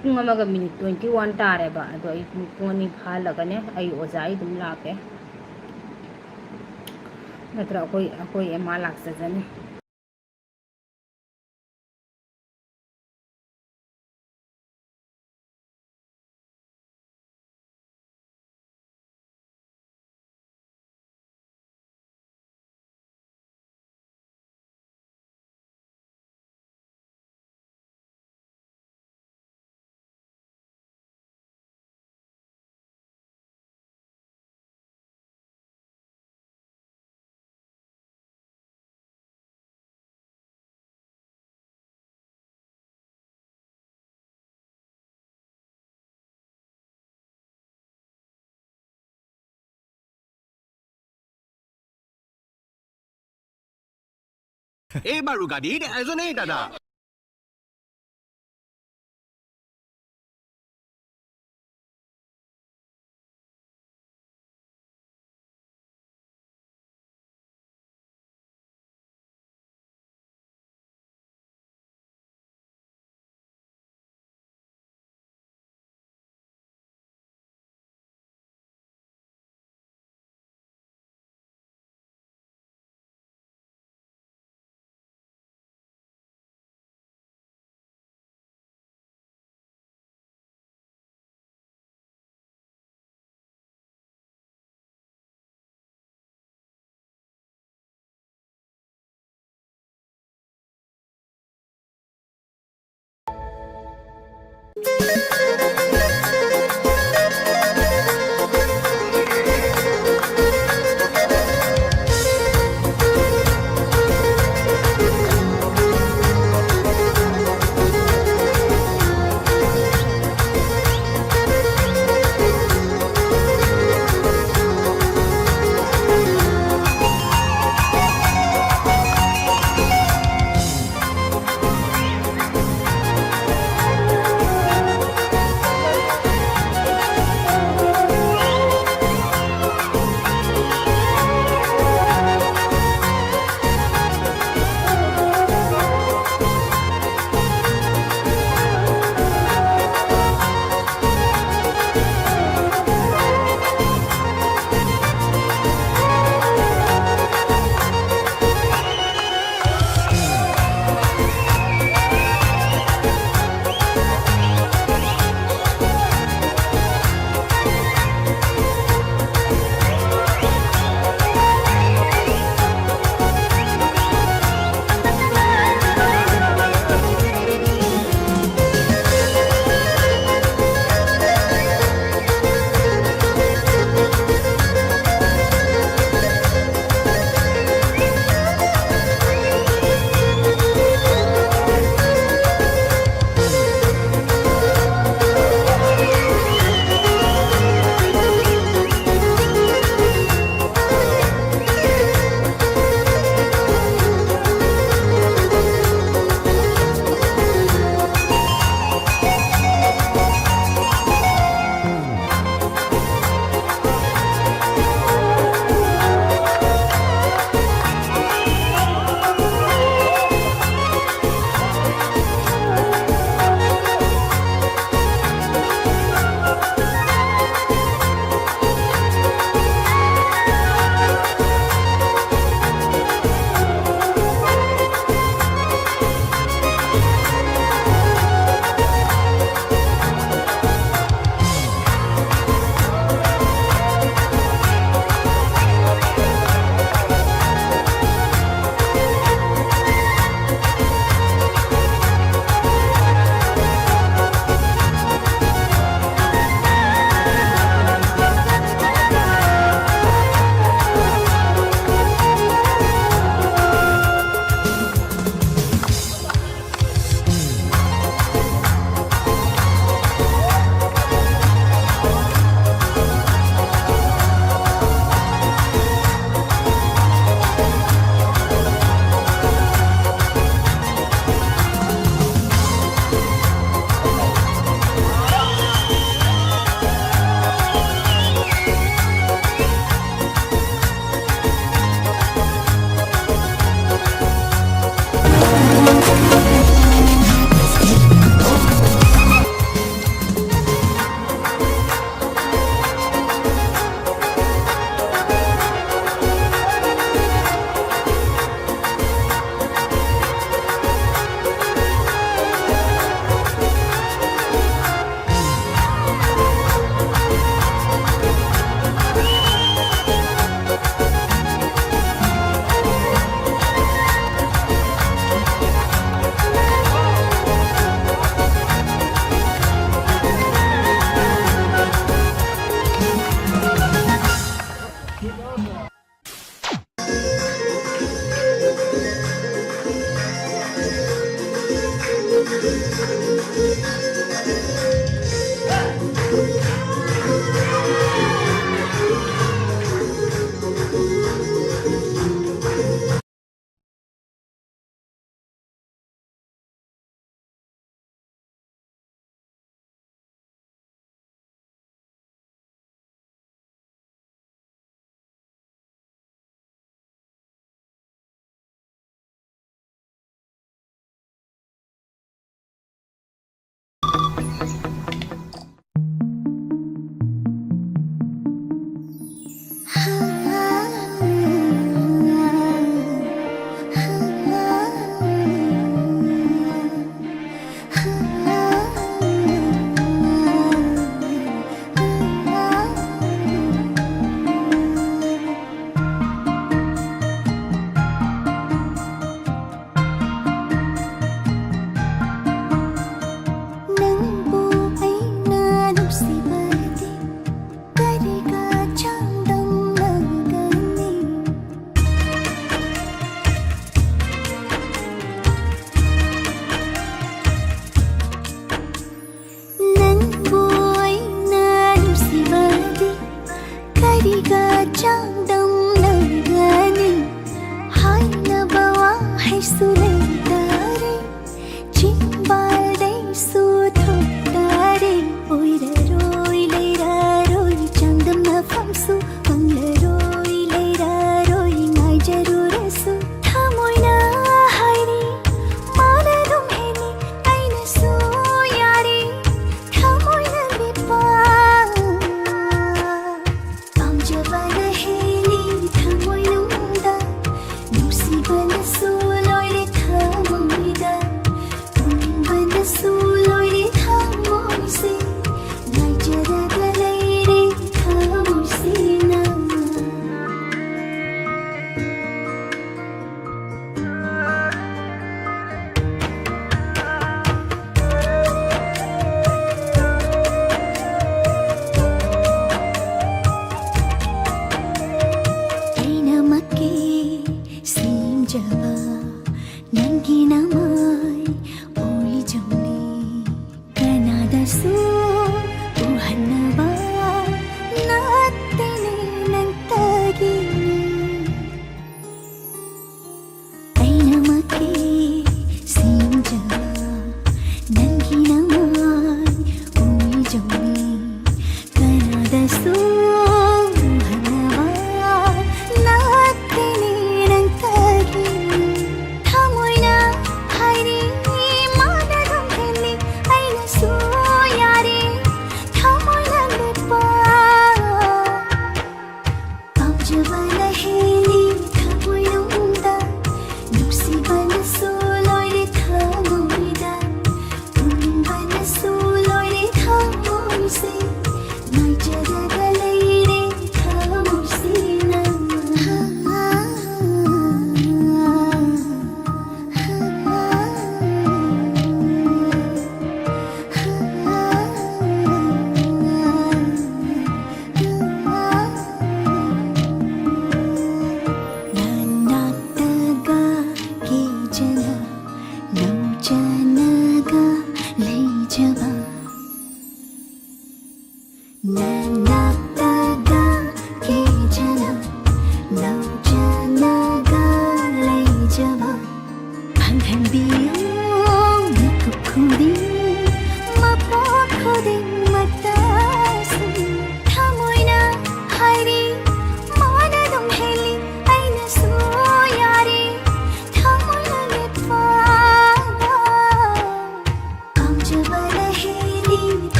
ꯄꯨꯡ ꯑꯃꯒ ꯃꯤꯅꯤꯠ 21 ꯇꯥꯔꯦꯕ ꯑꯗꯣ ꯑꯩ ꯄꯨꯡ ꯑꯅꯤ ꯐꯥꯍꯜꯂꯒꯅꯦ ꯑꯩ ꯑꯣꯖꯥ ꯑꯩ ꯑꯗꯨꯝ ꯂꯥꯛꯀꯦ ꯅꯠꯇ꯭ꯔ ꯑꯩꯈꯣꯏ ꯑꯦꯃꯥ ꯂꯥꯛꯆꯖꯅꯤ এইবাৰো গাড়ীত এজনেই দাদা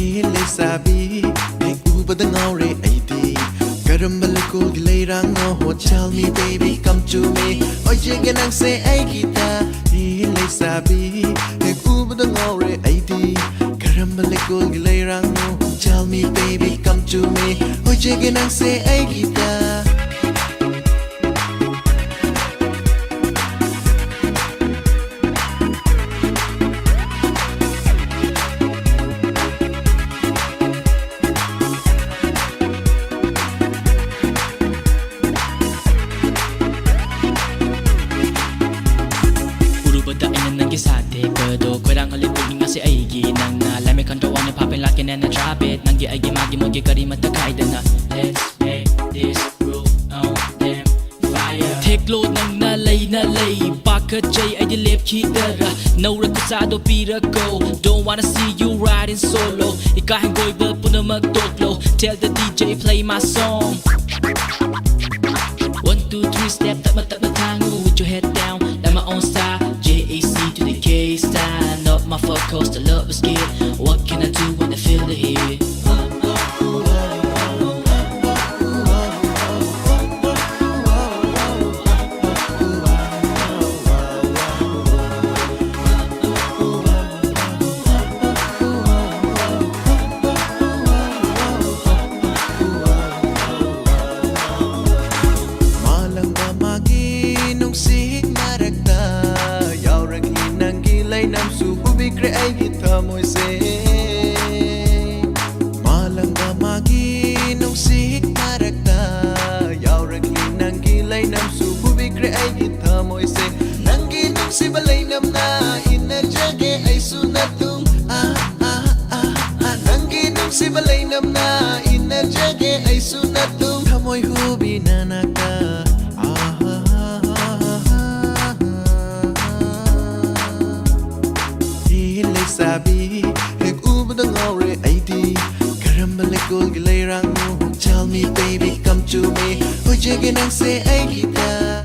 Lesabi, make Uber the Naure ID. Karambalaco, Gilayang no, tell me, baby, come to me. Oh, you can say, I kita. Lesabi, make Uber the Naure ID. Karambalaco, Gilayang no, tell me, baby, come to me. Oh, you can say, I kita. And I drop it. Nangi agi magi mogi kari mata kaidana. Let's make this groove on them fire. Take load nang nalay. Baka jay ay dilip kitara. No rekusado pira go. Don't wanna see you riding solo. Ikahang goy ba puna magtoklo. Tell the DJ play my song. 1, 2, 3 step tap na tango with your head down. Like my own style. JAC to the K stand up my focus. The love is good. What can I do when I feel the heat? Malangga magi nung sihig marakta. Yaw raglin ng gilay nam suhubi kre ay kita mo'y se. Malangga magi nung sihig marakta. Yaw raglin ng gilay nam suhubi kre ay kita mo'y se. Nang ginong si balay nam na inadjage ay sunatung Nang ginong si balay nam na inadjage ay sunatung kamoy hubi na naka. Sabi, nag-ubad ang aure ID. Karambalakol gilayrang mo. Tell me baby, come to me. O jagin ang say ay kita.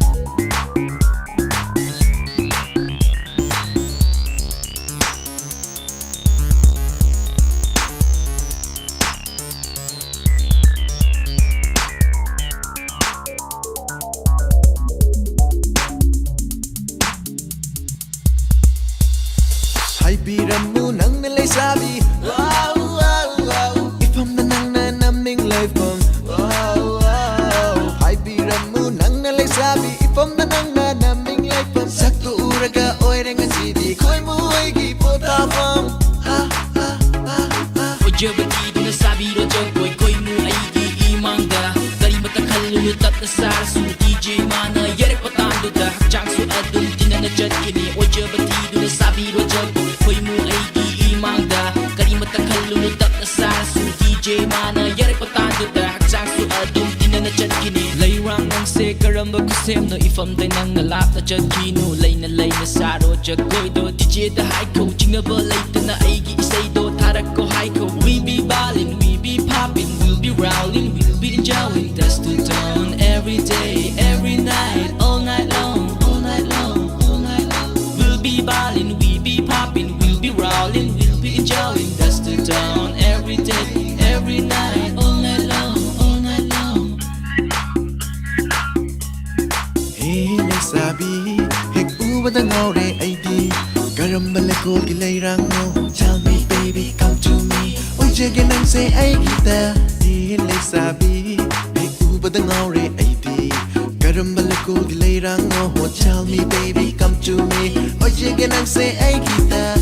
Ay biram mo nang nalay sabi. Wow, wow, wow. Ipam na nang nanaming life mong. Wow, wow. Ay biram mo nang nalay sabi. Ipam na nang nanaming life mong. Sakto uraga oy rengan sidi. Koy mo ay gipotapang. Ha, ha, ha, ha. Ojo batido na sabi ro jokoy. Koy mo ay giimangga. Dari matakal lulutat na sarasu. DJ mana yerek patando da. Hakjang su adun tinanajat kini. Ojo batido na sabi ro jokoy. Koy mo ay giimangga. Kari matakal lulutat na sarasu. DJ mana yerek patando da. Hakjang su adun tinanajat kini. Layrang ang se karamba kusem no ifam day nang nalap na jat kino. Lay na saro jagoy do. DJ da high ko. Chinga ba lay na ay gi isay do. Tarak ko high ko. We be ballin', we be poppin', we'll be rowling, we'll be enjoying. That's the dawn every day, every night, all night long, all night long, all night long. We'll be ballin', we be poppin', we'll be rowling, we'll be enjoying. That's the dawn every day, every night, all night long, all night long. Hey, sabi, nag-ubad ang aure ID. Karambalakol gilayrang mo. Tell me baby, come to me. Oy jagin ang say ay kita. Hey, sabi, nag-ubad ang aure ID. Karambalakol gilayrang mo. Tell me baby, come to me. Oy jagin ang say ay kita.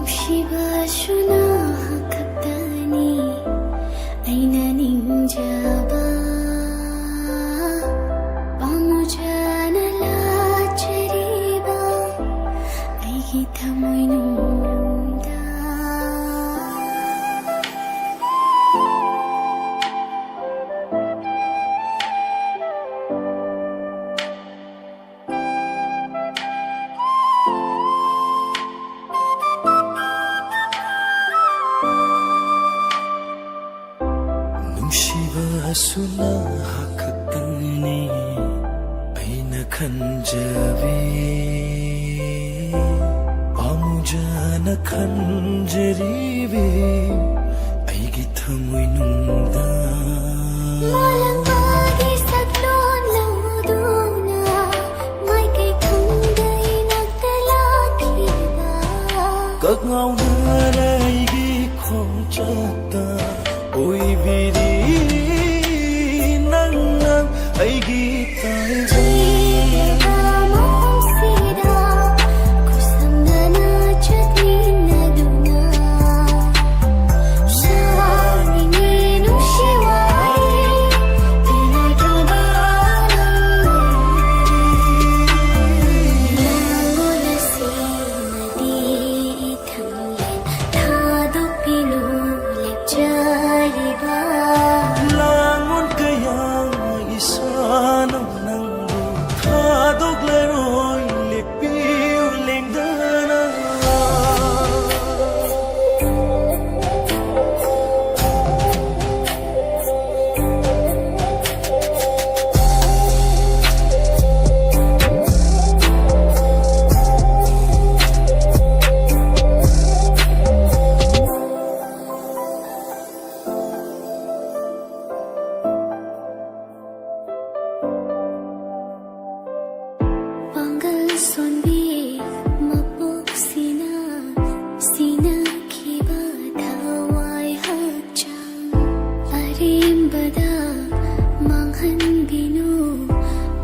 ꯅꯨꯡꯁꯤꯕꯁꯨꯅ ꯈꯛꯇꯅꯤ ꯑꯩꯅ ꯅꯤꯡꯖꯕ ꯄꯥꯝꯖꯅ ꯂꯥꯠꯆꯔꯤꯕ ꯑꯩꯒꯤ ꯊꯃꯣꯏꯅꯨꯡꯗ ꯅꯨꯡꯁꯤꯕꯁꯨꯅ ꯈꯛꯇꯪꯅꯤ ꯑꯩꯅ ꯈꯟꯖꯕꯤ ꯄꯥꯝꯖꯅ ꯈꯟꯖꯔꯤꯕꯤ ꯑꯩꯒꯤ ꯊꯃꯣꯏꯅꯨꯡꯗ ꯃꯥꯂꯪꯕꯒꯤ ꯁꯛꯂꯣꯟ ꯂꯧꯗꯨꯅ ꯃꯥꯏꯀꯩ ꯈꯪꯗ ꯏꯅꯛꯇ ꯂꯥꯛꯈꯤꯕ ꯀꯛꯉꯥꯎꯅꯔ ꯑꯩꯒꯤ ꯈꯣꯡꯆꯠꯇ ꯑꯣꯏꯕꯤꯔꯤ ꯅꯪꯅ ꯑꯩꯒꯤ ꯊꯤꯔꯕ ꯃꯐꯝꯁꯤꯗ ꯈꯨꯠꯁꯝꯅꯅ ꯆꯠꯃꯤꯟꯅꯗꯨꯅ ꯁꯥꯡꯉꯤꯅꯤ ꯅꯨꯡꯁꯤ ꯋꯥꯔꯤ ꯇꯦꯟꯅꯗ꯭ꯔꯕ ꯂꯥꯡꯒꯣꯜ ꯑꯁꯤꯅꯗꯤ ꯏꯊꯪꯂꯦꯟ ꯊꯥꯗꯣꯛꯄꯤꯅꯨ ꯂꯦꯞꯆꯔꯤꯕ ꯂꯥꯡꯉꯣꯟ ꯀꯌꯥ ꯏꯁꯥꯅ ꯅꯪꯕꯨ ꯊꯥꯗꯣꯛꯂꯔꯣꯏ ꯂꯦꯞꯄꯤꯌꯨ ꯂꯦꯡꯗꯅ ꯄꯥꯡꯒꯜ ꯁꯣꯟꯕꯤ ꯃꯄꯣꯛꯁꯤꯅ ꯁꯤꯅꯈꯤꯕ ꯊꯋꯥꯏ ꯍꯛꯆꯥꯡ ꯑꯔꯦꯝꯕꯗ ꯃꯥꯡꯍꯟꯕꯤꯅꯨ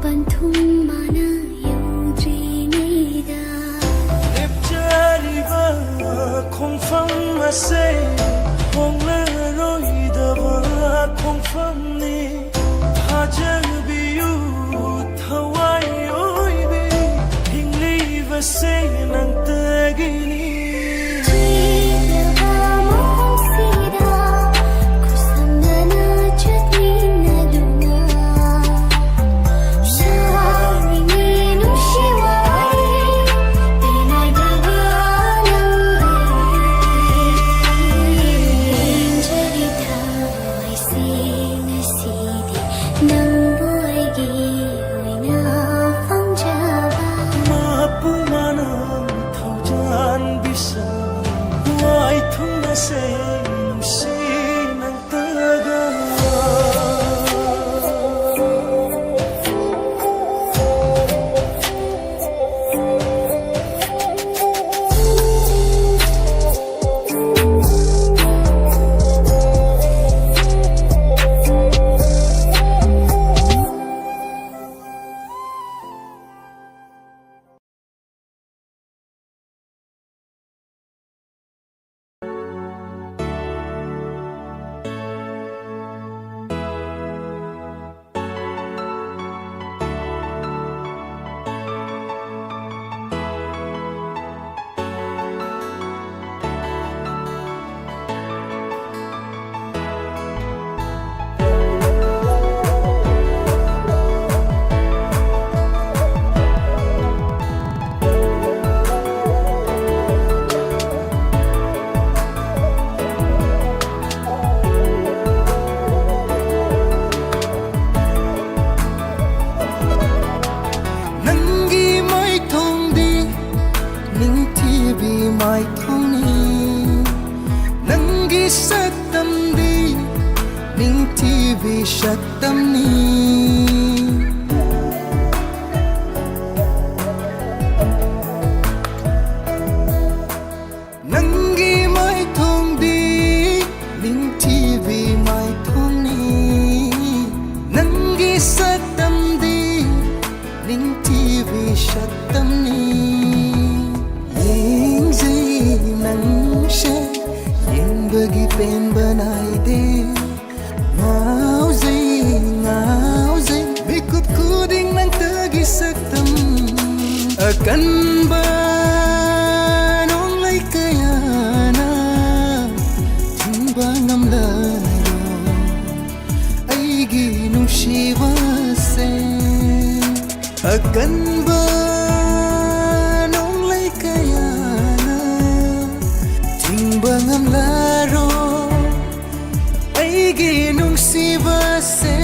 ꯄꯟꯊꯨꯡ ꯃꯥꯅ ꯌꯧꯗ꯭ꯔꯤꯉꯩꯗ ꯂꯦꯞꯆꯔꯤꯕ ꯈꯣꯡꯐꯝ ꯑꯁꯦ ꯍꯣꯡꯂꯔꯣꯏꯗꯕ ꯈꯣꯡꯐꯝꯅꯤ ꯊꯥꯖꯕꯤꯌꯨ ꯊꯋꯥꯏ ꯑꯣꯏꯕꯤ ꯍꯤꯡꯂꯤꯕꯁꯦ ꯅꯪꯇꯒꯤꯅꯤ ꯊꯤꯔꯕ ꯃꯐꯝꯁꯤꯗ ꯈꯨꯠꯁꯝꯅꯅ ꯆꯠꯃꯤꯟꯅꯗꯨꯅ ꯁꯥꯡꯉꯤꯅꯤ ꯅꯨꯡꯁꯤ ꯋꯥꯔꯤ ꯇꯦꯟꯅꯗ꯭ꯔꯕ ꯄꯦꯟꯖꯔꯤ ꯊꯋꯥꯏꯁꯦ ꯉꯁꯤꯗꯤ ꯅꯪꯕꯨ ꯑꯩꯒꯤ ꯑꯣꯏꯅ ꯐꯪꯖꯕ ꯃꯄꯨꯡ ꯃꯥꯅ ꯊꯧꯖꯥꯟꯕꯤꯁ ꯋꯥꯏꯊꯨꯡꯅꯁꯦ ꯅꯨꯡꯁꯤ ꯅꯪꯇꯒ ꯅꯪꯒꯤ ꯃꯥꯏꯊꯣꯡꯗꯤ ꯅꯤꯡꯊꯤꯕꯤ ꯃꯥꯏꯊꯣꯡꯅꯤ ꯅꯪꯒꯤ ꯁꯛꯇꯝꯗꯤ ꯅꯤꯡꯊꯤꯕꯤ ꯁꯛꯇꯝꯅꯤ ꯅꯪꯒꯤ ꯃꯥꯏꯊꯣꯡꯗꯤ ꯅꯤꯡꯊꯤꯕꯤ ꯃꯥꯏꯊꯣꯡꯅꯤ ꯅꯪꯒꯤ ꯁꯛꯇꯝꯗꯤ ꯅꯤꯡꯊꯤꯕꯤ ꯁꯛꯇꯝꯅꯤ ꯌꯦꯡꯖꯩ ꯅꯪ penba naide ngauzai bikup kuding nang tagi saktam akan ba nong lai kayana thingba ngamlaro aigi nungsiba se akan ba nong lai kayana thingba ngamlaro aigi nungsiba se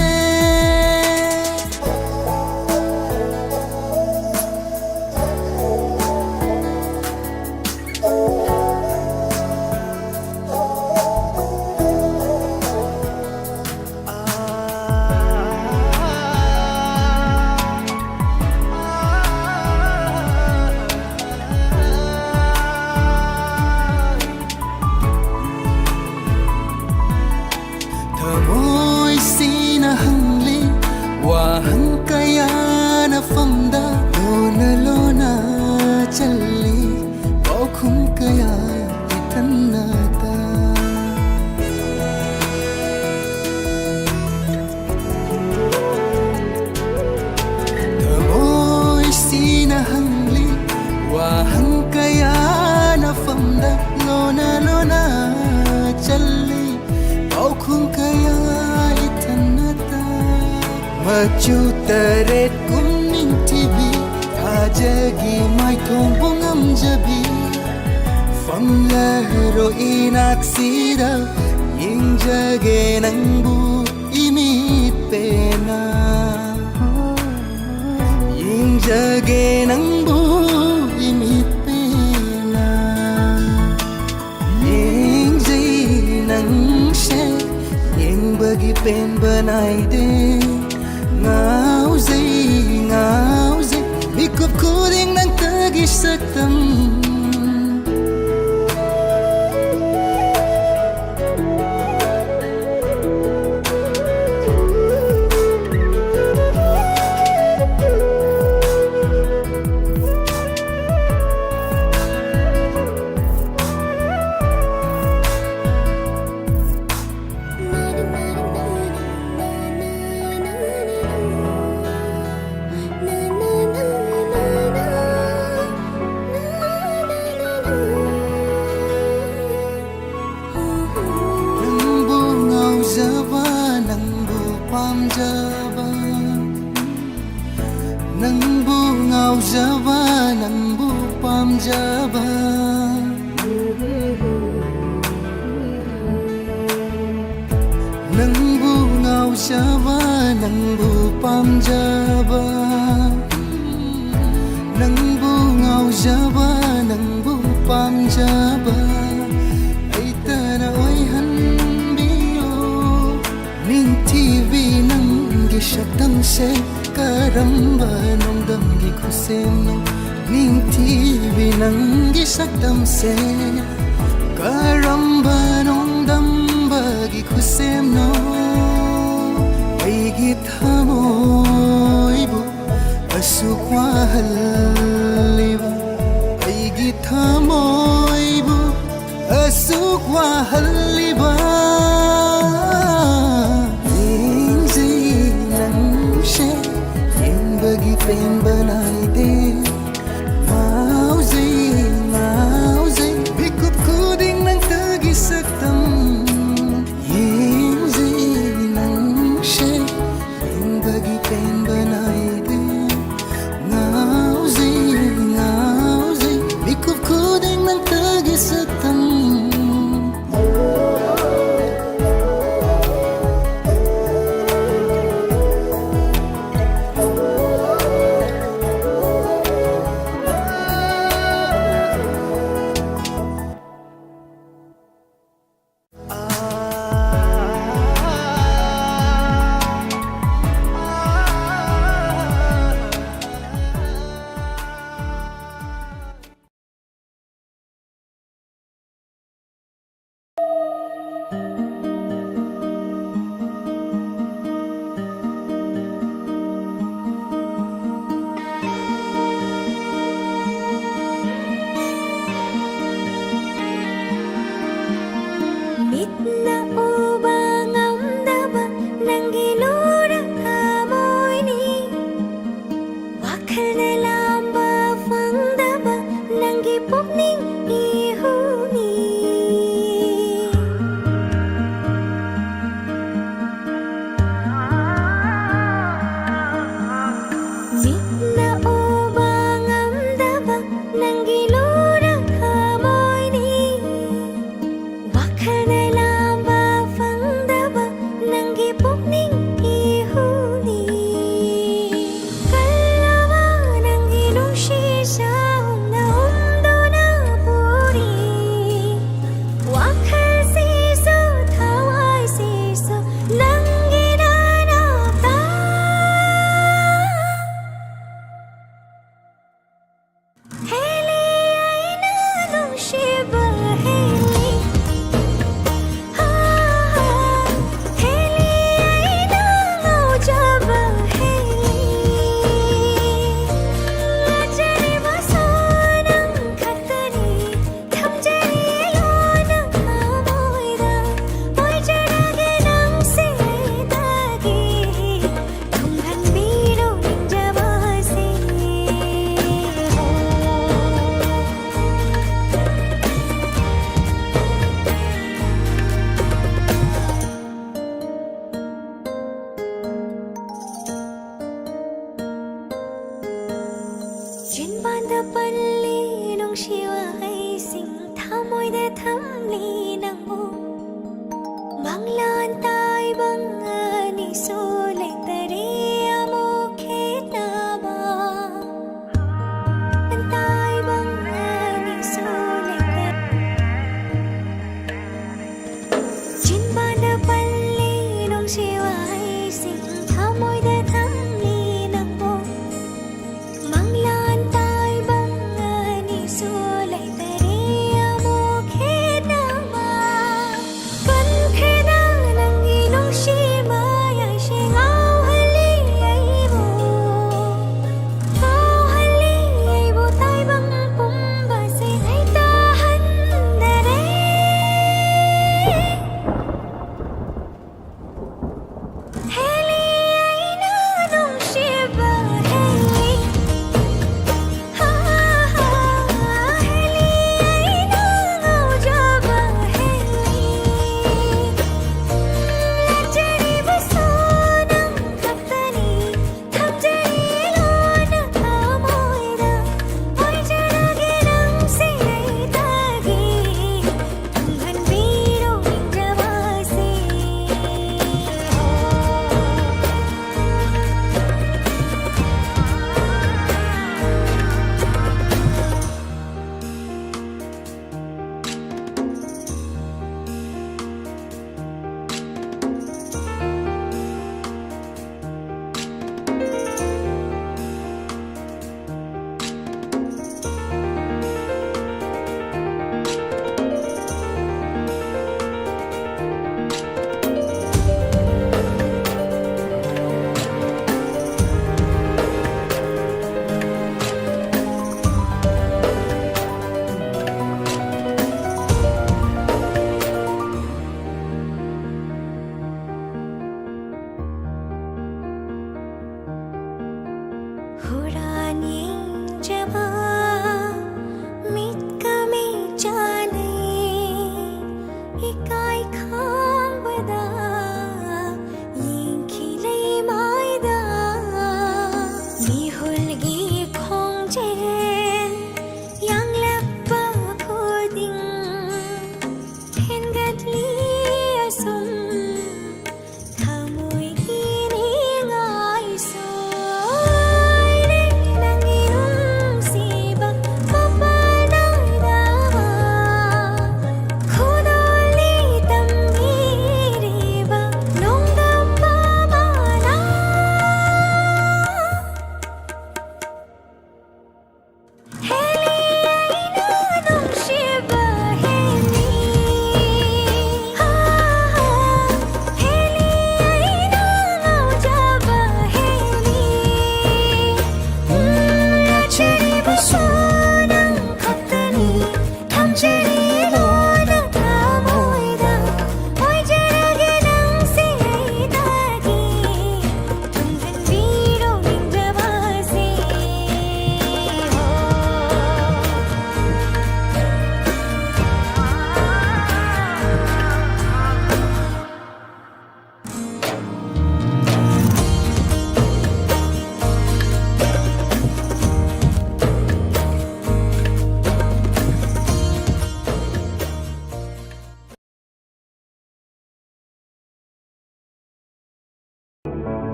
wahang kaya na famda lona challi paukhum kaya itannata thamoi sina hangli wahang kaya na famda lona challi paukhum kaya machu taret kumning tibi hajagi mai thong bungam jabi famla ro inaksira ying jage nangbu imit pena ying jage nangbu imit pena ying jai nang she ying bagi pen banai de ngauzai bikup kuding nang tagi saktam nang bu ngau jaba nang bu pam jaba nang bu ngau jaba nang bu pam jaba nang bu ngau jaba nang bu pam jaba aitana oi han biyo ning tv nang gi shaktam se karamba nong dam gi khusem no ning tv nang gi shaktam se karamba nong dam ba gi khusem no ai gi thamoi bu asukwa haliba ai gi thamoi bu asukwa haliba bagi pen banai de ngauzai bikup kuding nang tagi saktam ying zai nang she ying bagi pen banai de ngauzai bikup kuding nang tagi saktam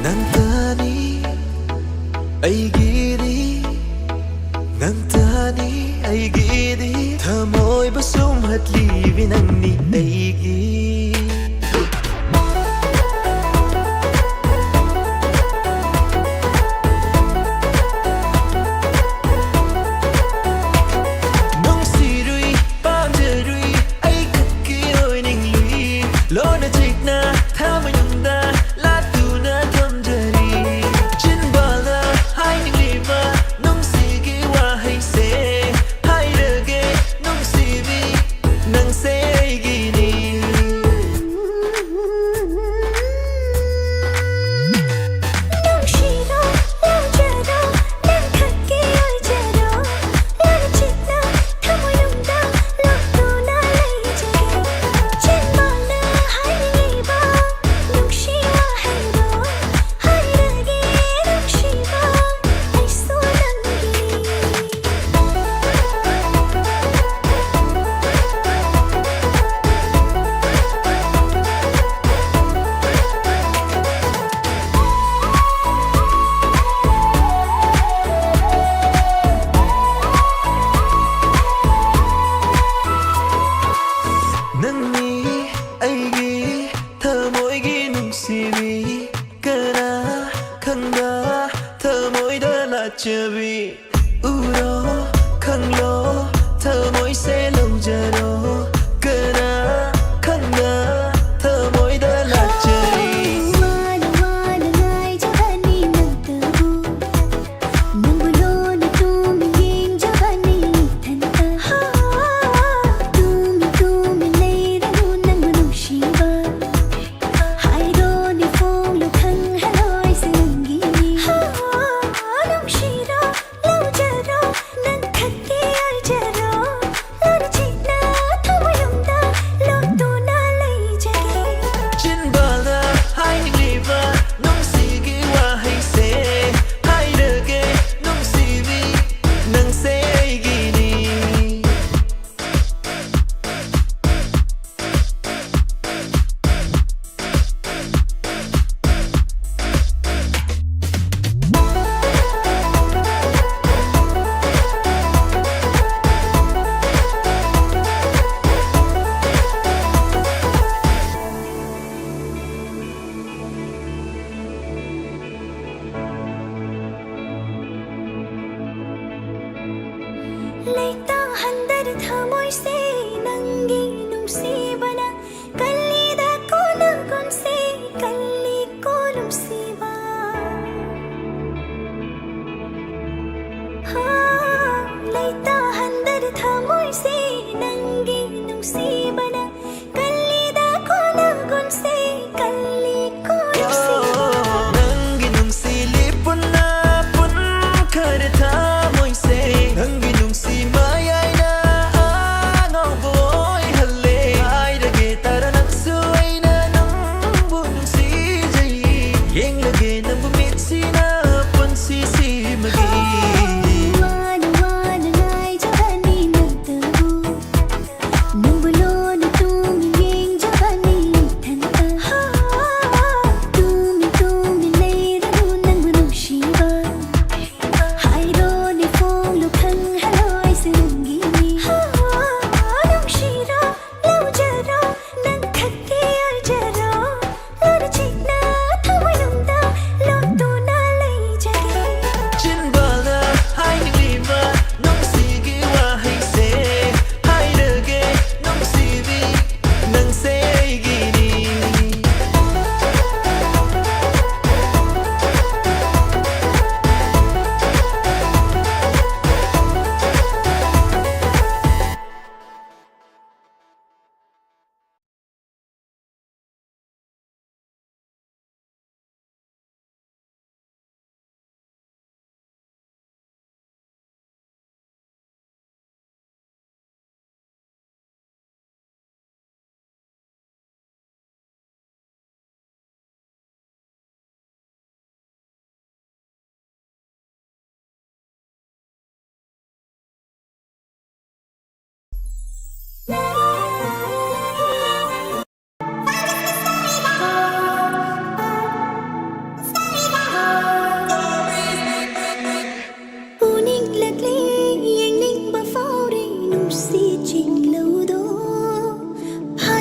ꯅꯪꯇꯅꯤ ꯑꯩꯒꯤꯗꯤ ꯅꯪꯇꯅꯤ ꯑꯩꯒꯤꯗꯤ ꯊꯃꯣꯏꯕꯨ ꯁꯨꯝꯍꯠꯂꯤꯕꯤ ꯅꯪꯅꯤ ꯑꯩꯒꯤ Lona chikna thama yungda latuna thamjari chinbala haini liba nungsigi wahai se hairage nungsibi nang se aigini Nungshiro lojaro nangkhakki oijaro Lona chikna thama yungda latuna laijare chinbala Nangni aigi thamoigi nungsibi kana khangda thamoida lachabi uro khanglo thamoi se lojaro kana khangda thamoida lachari Wana wana ngai jabani nantabu Nangbu lona tumi ying jabani thanta Tumi tumi leiranu nangbu nungshiro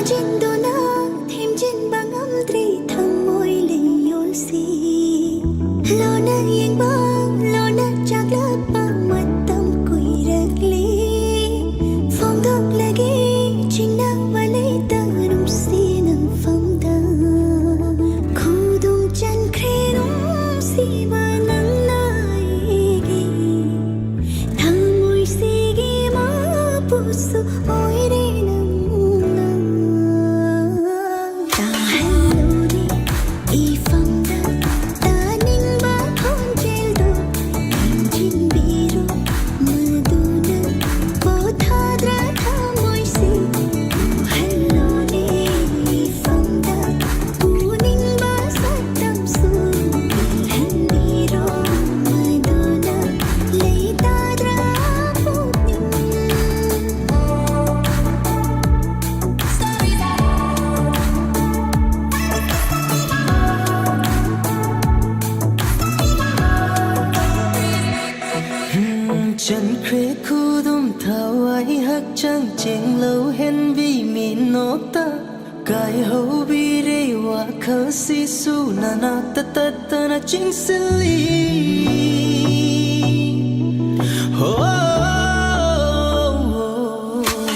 Lojinduna themjin bangamdri thamoi leiyolsi Lona yengbang lona chaglapa matam kuirakle Fongdok lagi chingna walai tarum sinang famda Khudum chan khrenum siwa nang naigi Thamoi sigi ma pusu oire nang nang Tahalori ifamda taning ba khonjeldo Injin biro maduna bothadra thamoi si Tahalori ifamda puning ba satam su Bilhan biro maduna leitadra puning Chân khuya khu đôm thảo ai hắc trăng chênh lâu hen vi mi nô ta Cái hậu bi rê hoa khờ si su na na ta ta ta na chính sinh lý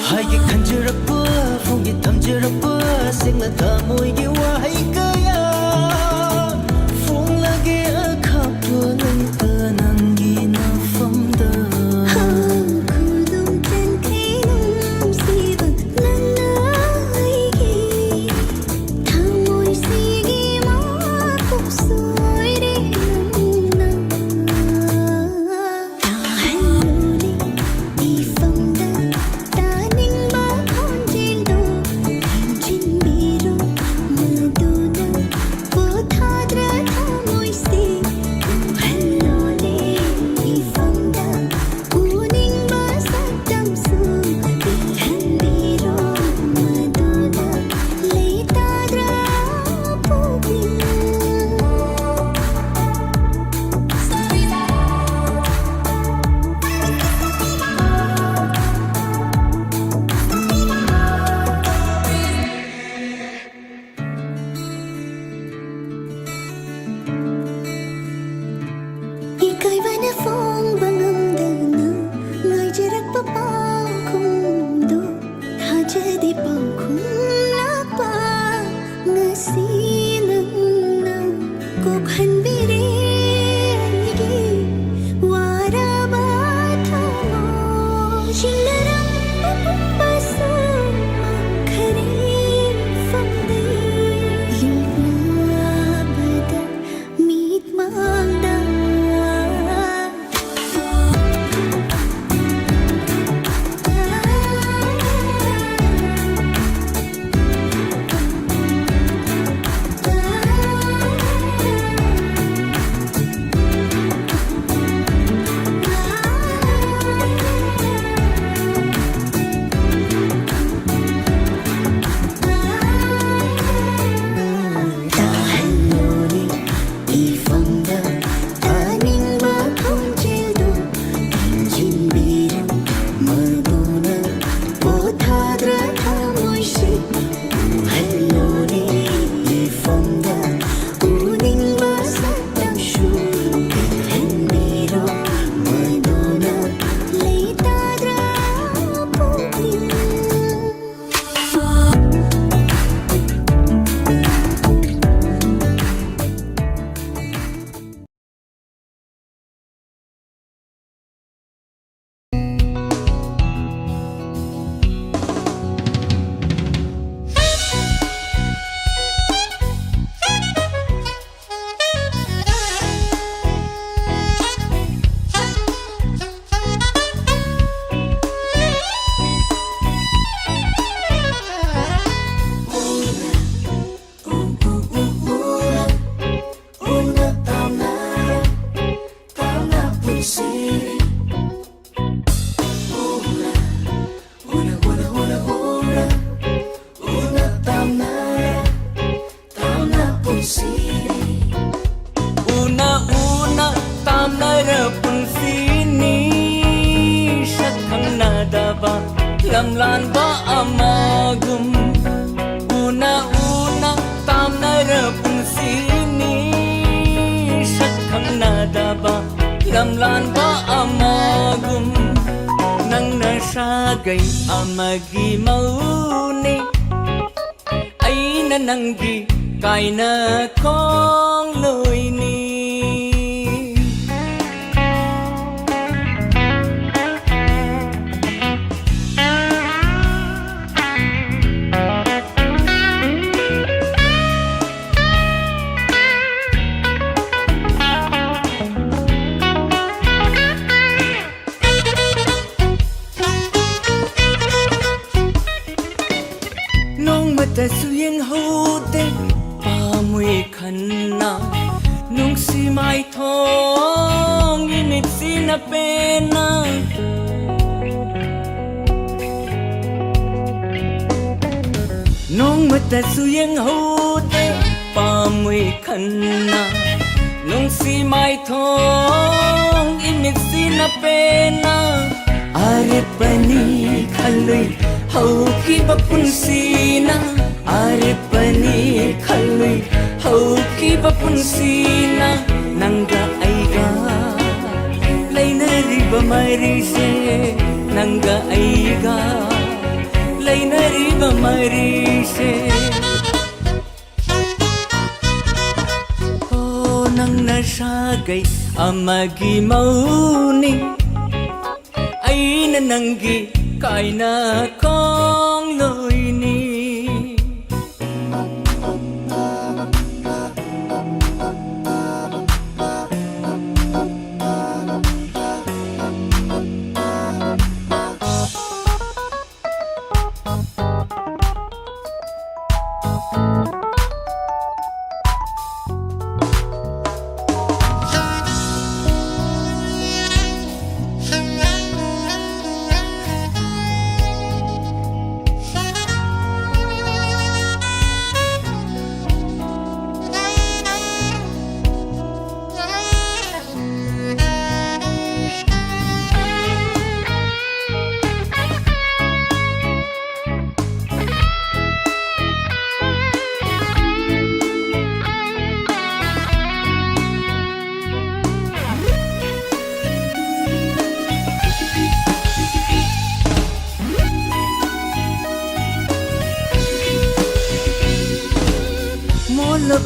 Hai cái khăn chơ rập bơ phong cái thầm chơ rập bơ Sinh là thả môi cái hoa hay cơ ya Phong là cái ở khắp bơ lên tơ nàng ghi na phong đơ Khudum chan khrenum siwa nang naigi Thamoi sigi ma pusu oire nang nang Tahalori ifamda taning ba khonjeldo Injin biro maduna bothadra thamoi si Tahalori ifamda puning ba satam su Bilhan biro maduna leitadra puning Ika'y ba na phong bangamdana Ngay jarak pa pang kumdo Hajadi pang kumlapa Ngasinang na Kokhan biregi Wara ba thamo Shingarang papumpaso Karim famdi Lina bada Meet magda Tahalori ifamda taning ba khonjeldo Injin biro maduna bothadra thamoi si Tahalori ifamda puning ba satam su Bilhan biro maduna leitadra puning Una tamna pusi Una tamna pusi Una tam na rapun fini Shat khang na da ba lam lan ba amagum sagai amagi mauni aina nangi kaina kong loiniแต่สุยังหูเต้ป่ามวยขันนานุ่งสีไม้ทองยิมิดสีนาเป็นนาน้องมาแต่สุยังหูเต้ป่ามวยขันนานุ่งสีไม้ทองยิมิดสีนาเป็นนาอาเรปนีขันลุยhau ki bapun sina arepani khalui hau ki bapun sina nanga aiga laina riba mari se nanga aiga laina riba mari se oh nang na sagai amagi mauni aina nangi kaina kong loini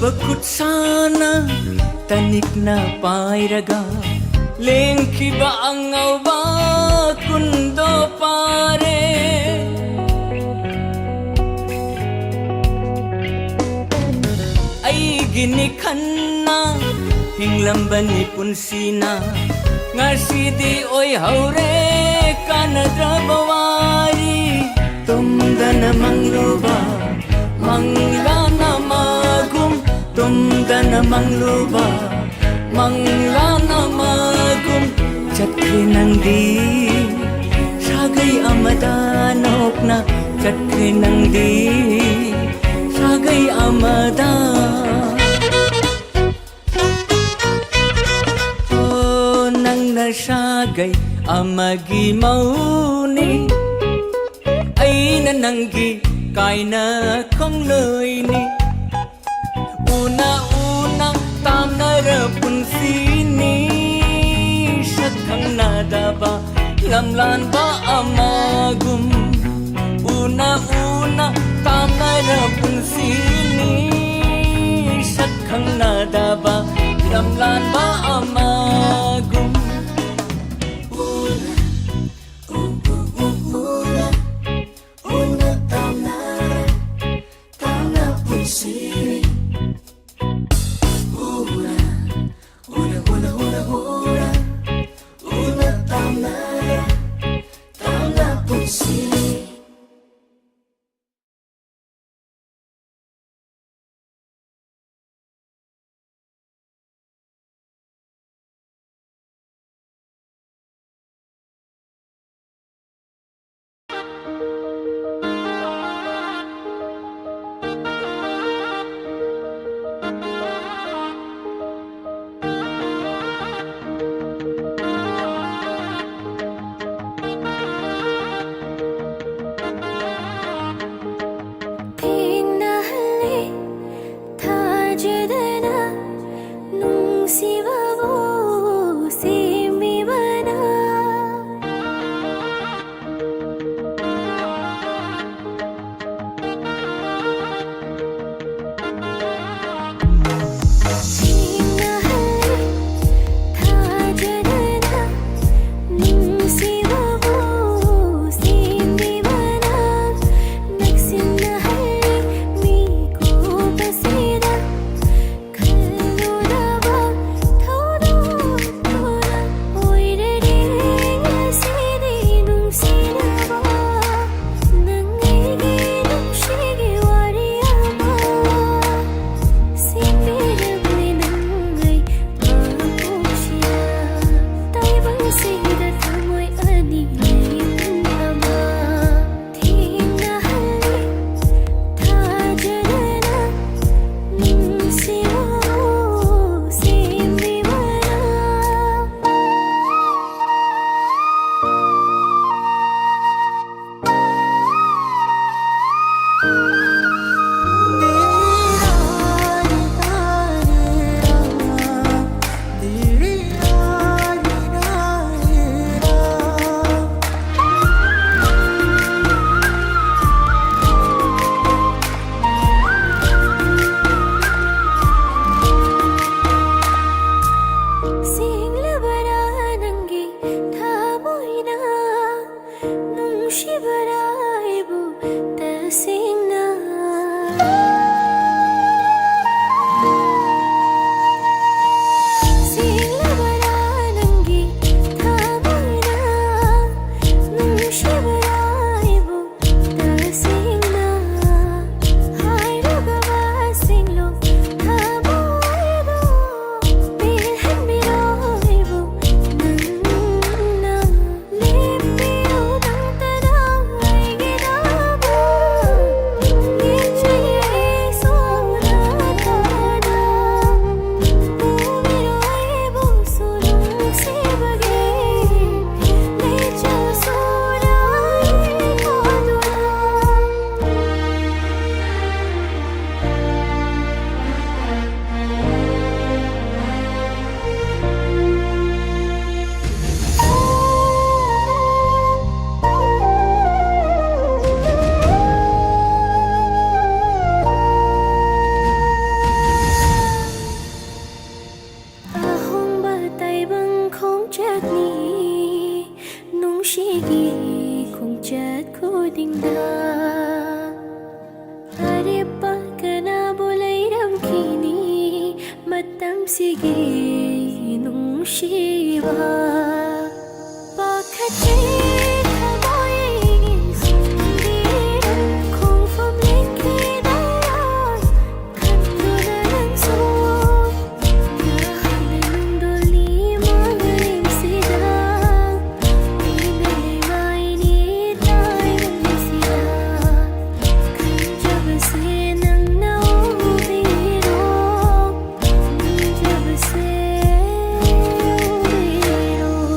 bakut sana tanik na pairaga lengki ba angaw ba kundo pare ay gini kanna hinglambani punsina ngasidi oy haure kanadra bawari tumdana mangloba mangla namagum tumdana mangloba mangla namagum chakri nangdi sagai amadanok na chakri nangdi sagai amada oh nang na sagai amagi mauni ay nananggi kaina kong loini una tam na rapun sini sakhang nadaba lamlan ba amagum una tam na rapun sini sakhang nadaba lamlan ba amagum ꯄꯨꯟꯁꯤꯒꯤ ꯅꯨꯡꯁꯤꯕ ꯄꯥꯈꯠꯆꯩ ꯊꯃꯣꯏꯒꯤ ꯁꯨꯝꯕꯤꯔ ꯈꯣꯡꯐꯝ ꯂꯦꯡꯈꯤꯗꯔꯣꯏ ꯈꯟꯗꯨꯅ ꯅꯪꯁꯨ ꯅꯍꯥꯟꯅ ꯅꯨꯡꯗꯣꯜꯂꯤ ꯃꯥꯂꯦꯝꯁꯤꯗ ꯑꯩꯅ ꯂꯩꯃꯥꯏꯅꯤ ꯇꯥꯏꯕꯁꯤꯗ ꯈꯟꯖꯕꯁꯦ ꯅꯪꯅ ꯎꯕꯤꯔꯣ ꯈꯟꯖꯕꯁꯦ ꯎꯕꯤꯔꯣ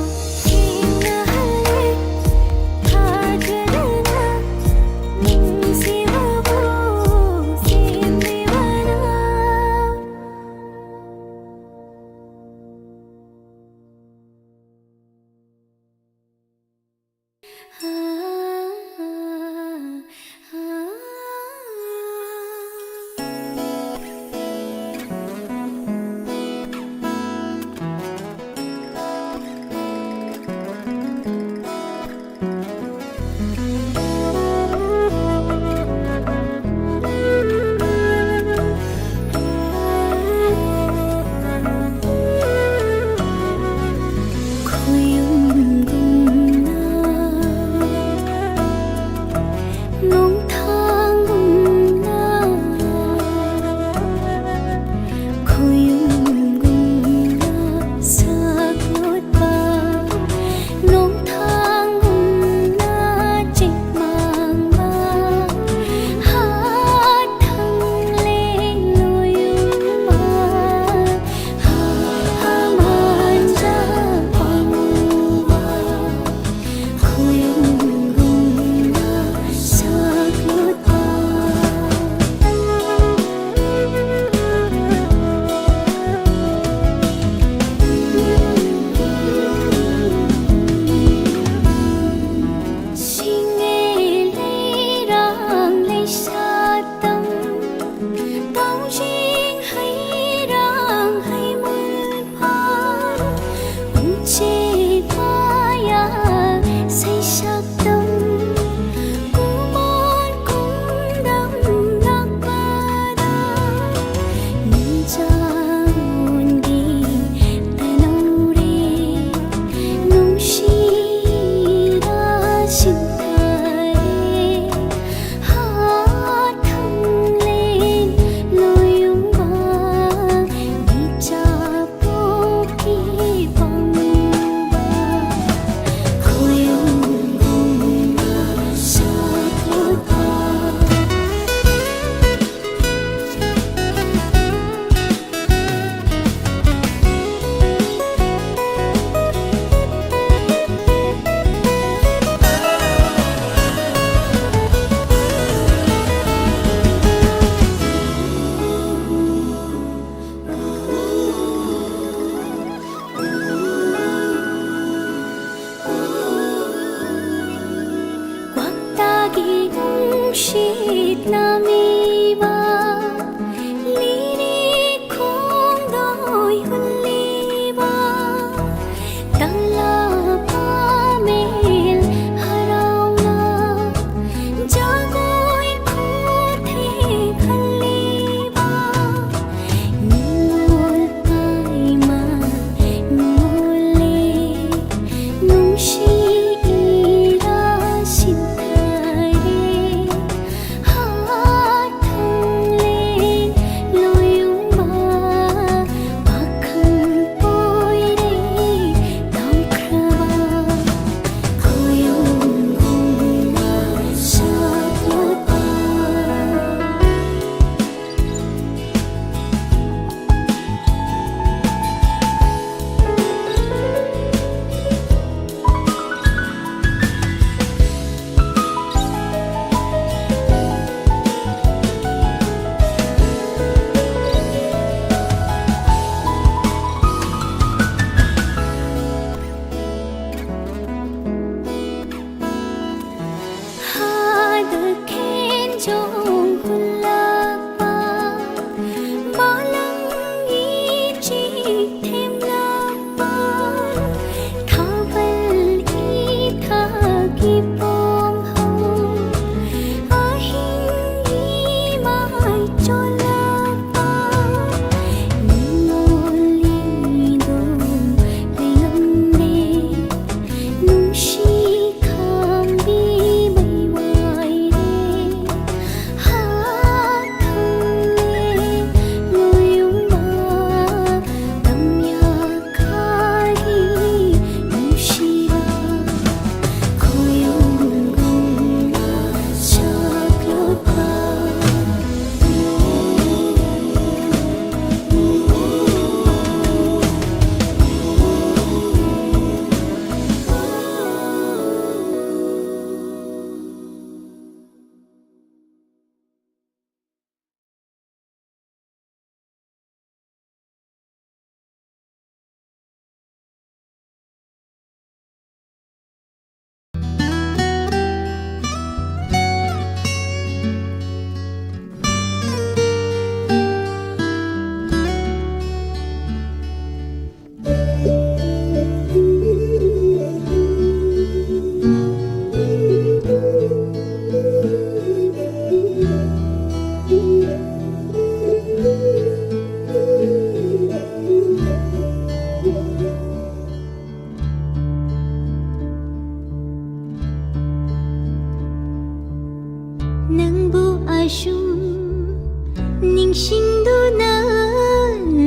ꯅꯤꯡꯁꯤꯡꯗꯨꯅ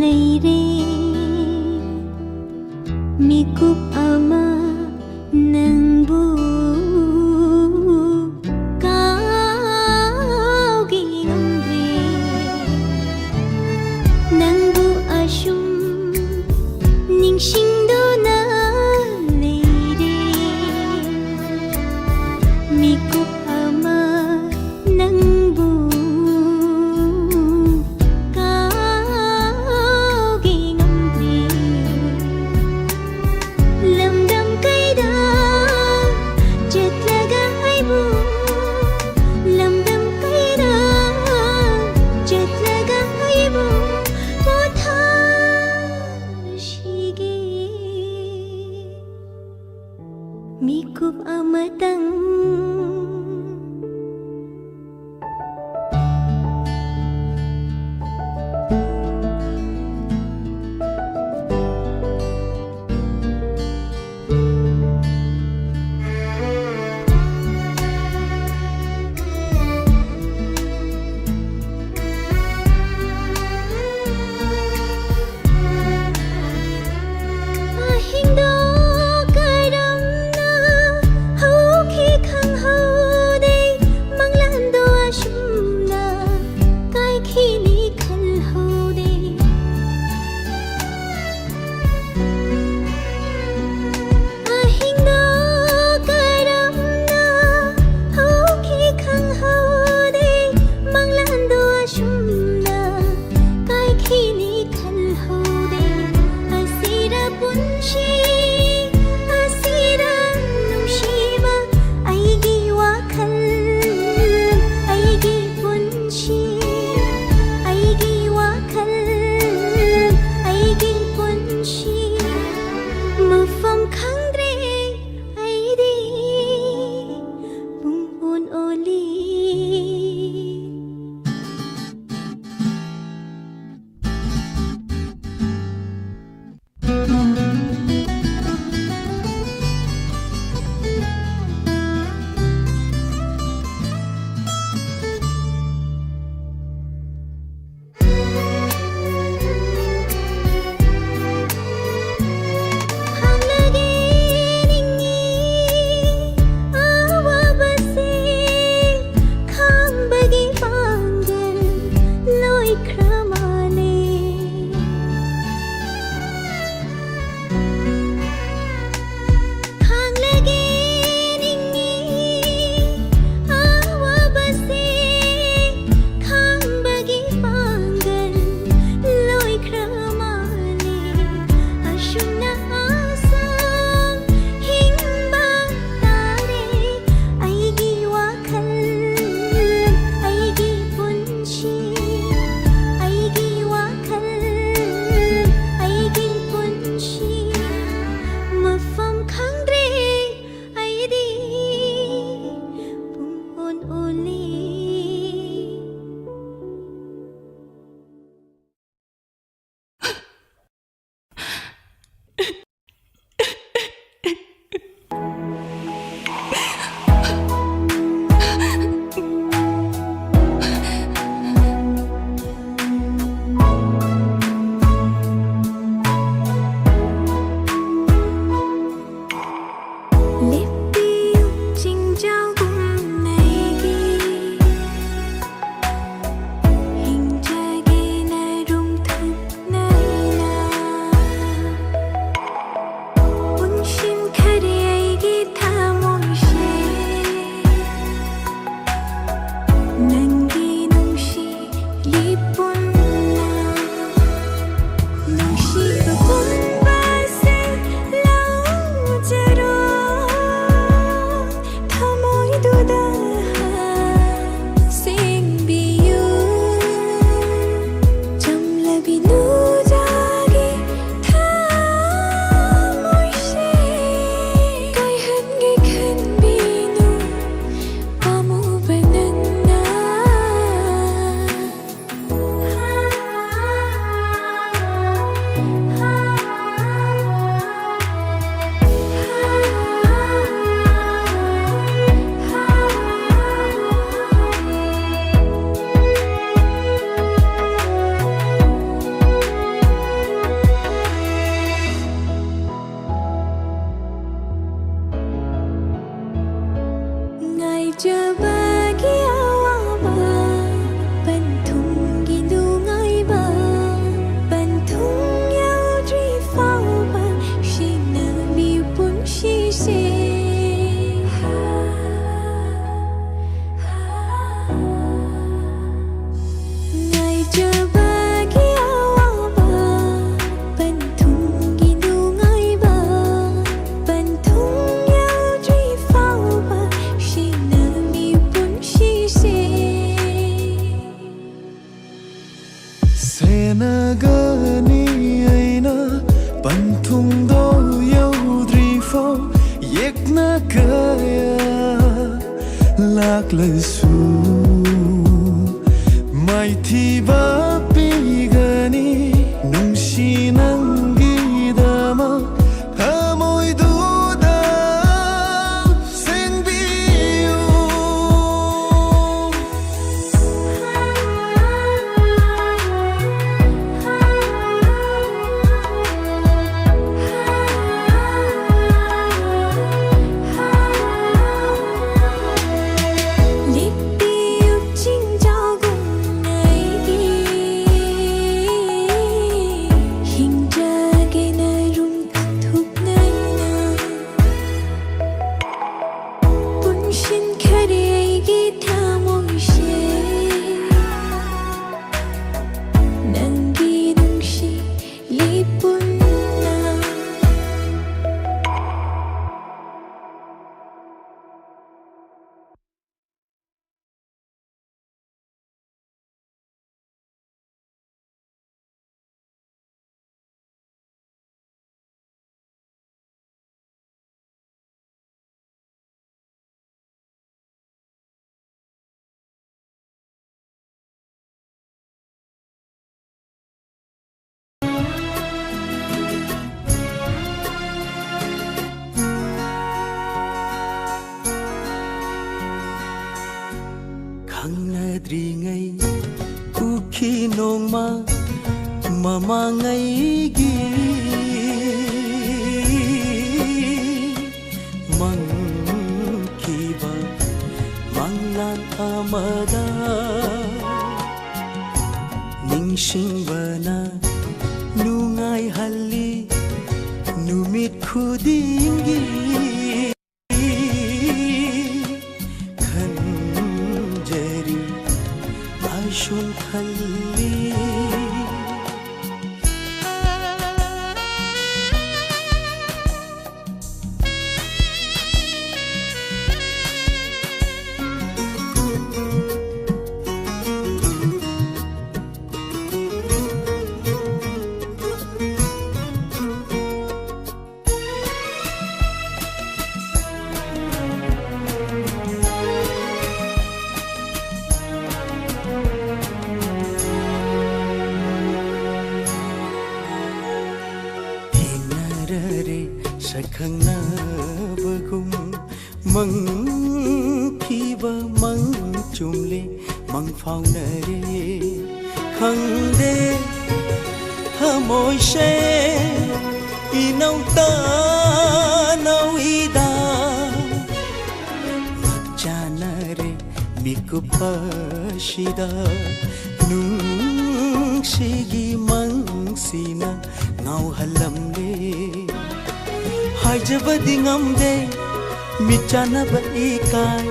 ꯂꯩꯔꯦ ꯃꯤꯀꯨꯞ ꯑꯃ ꯅꯪꯕꯨ ꯀꯥꯎꯒꯦ ꯉꯝꯗ꯭ꯔꯦ ꯅꯪꯕꯨ ꯑꯁꯨꯝ ꯅꯤꯡꯁꯤꯡꯗꯨꯅ ꯂꯩꯔꯦ ꯃꯤꯀꯨꯞ ꯑꯃ ꯅꯪꯕꯨ ꯀꯥꯎꯒꯦ ꯉꯝꯗ꯭ꯔꯦ ꯂꯝꯗꯝ ꯀꯩꯗ ꯆꯠꯂꯒ ꯑꯩꯕꯨ ꯂꯝꯗꯝ ꯀꯩꯗ ꯆꯠꯂꯒ ꯑꯩꯕꯨ ꯄꯣꯊꯥꯔꯤꯁꯤꯒꯦ ꯃꯤꯀꯨꯞ ꯑꯃꯇꯪ ꯑꯍꯤꯡꯗꯣ ꯀꯔꯝꯅ ꯍꯧꯈꯤ ꯈꯪꯍꯧꯗꯦ ꯃꯪꯂꯥꯟꯗꯣ ꯑꯁꯨꯝꯅ ꯀꯥꯏꯈꯤꯅꯤ ꯈꯜꯍꯧꯗꯦ ꯑꯍꯤꯡꯗꯣ ꯀꯔꯝꯅ ꯍꯧꯈꯤ ꯈꯪꯍꯧꯗꯦ ꯃꯪꯂꯥꯟꯗꯣ ꯑꯁꯨꯝꯅ ꯀꯥꯏꯈꯤꯅꯤ ꯈꯜꯍꯧꯗꯦ ꯑꯁꯤꯔ ꯄꯨꯟꯁꯤ ꯑꯁꯤꯔ ꯅꯨꯡꯁꯤꯕ ꯑꯩꯒꯤ ꯋꯥꯈꯜ ꯑꯩꯒꯤ ꯄꯨꯟꯁꯤ ꯑꯩꯒꯤ ꯋꯥꯈꯜ ꯑꯩꯒꯤ ꯄꯨꯟꯁꯤ ꯃꯐꯝ ꯈꯪꯗ꯭ꯔꯦ ꯑꯩꯗꯤ ꯄꯨꯡꯑꯣꯟ ꯑꯣꯜꯂꯤ ꯍꯥꯡꯂꯒꯦ ꯅꯤꯡꯉꯤ ꯑꯋꯥꯕꯁꯦ ꯈꯥꯡꯕꯒꯤ ꯄꯥꯡꯒꯜ ꯂꯣꯏꯈ꯭ꯔ ꯃꯥꯜꯂꯦ ꯈꯥꯡꯂꯒꯦ ꯅꯤꯡꯉꯤ ꯑꯋꯥꯕꯁꯦ ꯈꯥꯡꯕꯒꯤ ꯄꯥꯡꯒꯜ ꯂꯣꯏꯈ꯭ꯔ ꯃꯥꯜꯂꯦ ꯑꯁꯨꯝꯅ ꯑꯁꯥꯝ ꯍꯤꯡꯕ ꯇꯥꯔꯦ ꯑꯩꯒꯤ ꯋꯥꯈꯜ ꯑꯩꯒꯤ ꯄꯨꯟꯁꯤ ꯑꯩꯒꯤ ꯋꯥꯈꯜ ꯑꯩꯒꯤ ꯄꯨꯟꯁꯤ ꯃꯐꯝ ꯈꯪꯗ꯭ꯔꯦ ꯑꯩꯗꯤ ꯄꯨꯡꯑꯣꯟ ꯑꯣꯜꯂꯤ ꯂꯦꯞꯄꯤꯌꯨ ꯆꯤꯡꯖꯥꯎꯒꯨꯝ ꯑꯩꯒꯤ ꯍꯤꯡꯖꯒꯦꯅ ꯔꯨꯝꯊꯛꯅꯅ ꯅꯨꯡꯁꯤꯖꯕꯒꯤ ꯑꯋꯥꯕ ꯄꯟꯊꯨꯡꯒꯤ ꯅꯨꯡꯉꯥꯏꯕ ꯄꯟꯊꯨꯡ ꯌꯧꯗ꯭ꯔꯤ ꯐꯥꯎꯕ ꯁꯤꯅꯃꯤ ꯄꯨꯟꯁꯤꯁꯦ ꯁꯦꯟꯅꯒꯅꯤ ꯑꯩꯅ ꯄꯟꯊꯨꯡꯗꯣ ꯌꯧꯗ꯭ꯔꯤꯐꯥꯎ ꯌꯦꯛꯅ ꯀꯌꯥ ꯂꯥꯛꯂꯁꯨ ꯃꯥꯏꯊꯤꯕ ꯄꯤꯒꯅꯤ ꯅꯨꯡꯁꯤ ꯅꯪꯒꯤꯗꯃꯛ ꯊꯃꯣꯏꯗꯨꯗ ꯁꯦꯡꯕꯤꯌꯨ ලිප්පියු ꯆꯤꯡꯖꯥꯎꯒꯨꯝ ꯑꯩꯒꯤ ꯍꯤꯡꯖꯒꯦꯅ ꯔꯨꯝ ꯊꯨꯞꯅꯩꯅ ꯄꯨꯟꯁꯤꯟꯈꯔꯦ ꯑꯩꯒꯤ ꯊꯃꯣꯏꯁꯦ ꯅꯪꯒꯤ ꯅꯨꯡꯁꯤ ꯂꯤꯄꯨꯟꯅ ꯈꯪꯅꯗ꯭ꯔꯤꯉꯩ ꯎꯈꯤ ꯅꯣꯡꯃ ꯃꯃꯥꯡꯉꯩꯒꯤ ꯃꯪꯈꯤꯕ ꯃꯪꯂꯥꯟ ꯑꯃꯗ ꯅꯤꯡꯁꯤꯡꯕꯅ ꯅꯨꯡꯉꯥꯏꯍꯜꯂꯤ ꯅꯨꯃꯤꯠ ꯈꯨꯗꯤꯡꯒꯤ खंजरी आशुन खल्ली ꯁꯛꯈꯪꯅꯕꯒꯨꯝ ꯃꯪꯈꯤꯕ ꯃꯪ ꯆꯨꯝꯂꯦ ꯃꯪꯐꯥꯎꯅꯔꯦ ꯈꯪꯗꯦ ꯊꯃꯣꯏꯁꯦ ꯏꯅꯧꯇ ꯅꯧꯏꯗ ꯆꯥꯅꯔꯦ ꯃꯤꯀꯨꯞꯄꯁꯤꯗ ꯅꯨꯡꯁꯤꯒꯤ ꯃꯪꯁꯤꯅ ꯉꯥꯎꯍꯜꯂꯝꯂꯦ ꯍꯥꯏꯖꯕꯗꯤ ꯉꯝꯗꯦ ꯃꯤꯠ ꯆꯥꯟꯅꯕ ꯏꯀꯥꯏ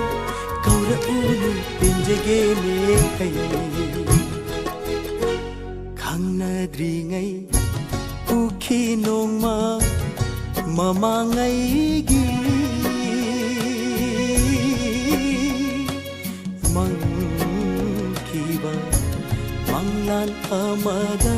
ꯀꯧꯔꯛꯎꯅꯨ ꯄꯦꯟꯖꯒꯦꯅꯦ ꯍꯌꯦꯡ ꯈꯪꯅꯗ꯭ꯔꯤꯉꯩ ꯎꯈꯤ ꯅꯣꯡꯃ ꯃꯃꯥꯡꯉꯩꯒꯤ ꯃꯪꯈꯤꯕ ꯃꯪꯂꯥꯟ ꯑꯃꯗ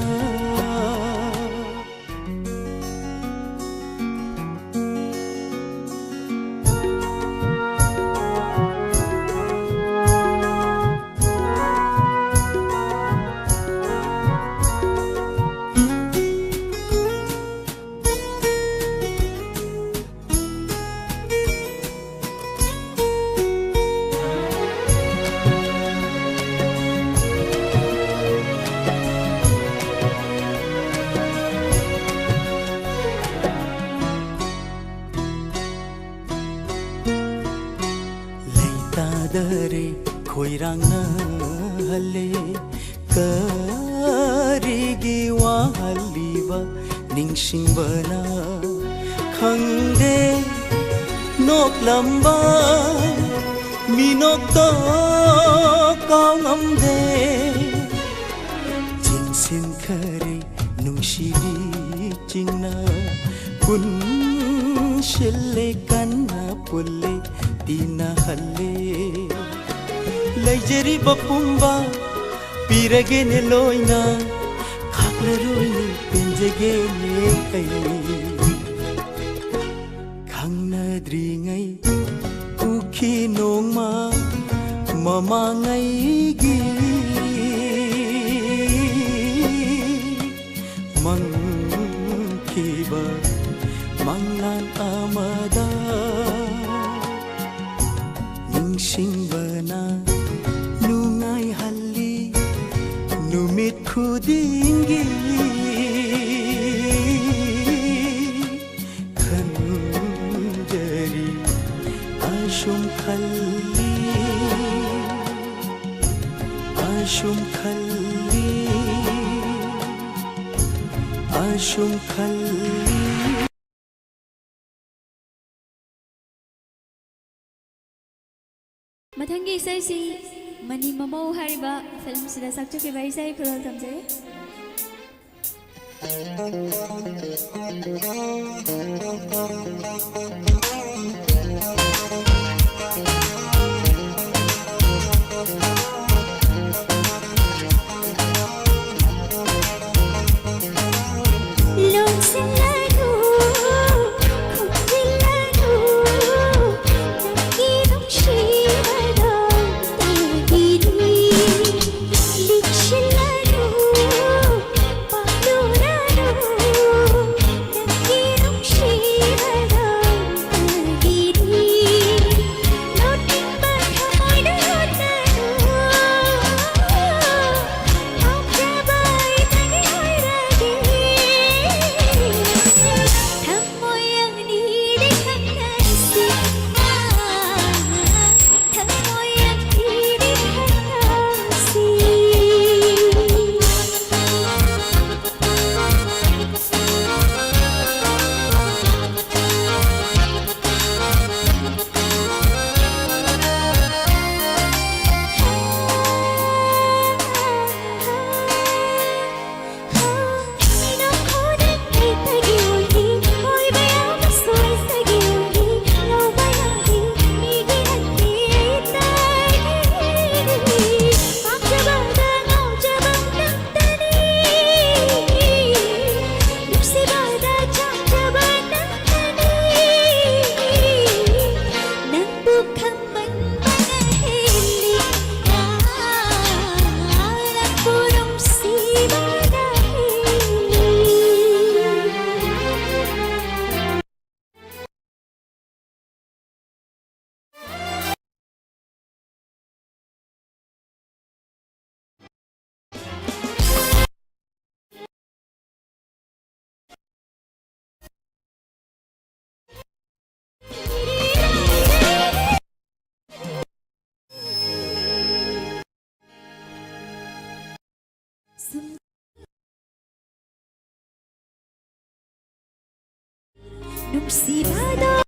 ꯗꯔꯦ ꯈꯣꯏꯔꯥꯡꯅꯍꯜꯂꯦ ꯀꯔꯤꯒꯤ ꯋꯥꯍꯜꯂꯤꯕ ꯅꯤꯡꯁꯤꯡꯕꯅ ꯈꯪꯗꯦ ꯅꯣꯛꯂꯝꯕ ꯃꯤꯅꯣꯛꯇ ꯀꯥꯎꯉꯝꯗꯦ खरे नुंशिरी चिंगना पुन शिले कन्ना पुल्ले तीना हल्ले लैजरी बपुंबा पीरगे ने लोइना खाकलरुइने पेंजगे ने कई खांगनद्रिङै उखि नोंमा ममाङैगी mangkiba manglan amada ningsingbana nungai halli numit khudingi khanjari ashum khalli ashum khalli ꯃꯊꯪꯒꯤ ꯏꯁꯩꯁꯤ ꯃꯅꯤ ꯃꯃꯧ ꯍꯥꯏꯔꯤꯕ ꯐꯤꯂꯝꯁꯤꯗ ꯁꯛꯆꯈꯤꯕ ꯏꯁꯩ ꯈꯨꯔꯣꯜ ꯊꯝꯖꯩ Nungsibada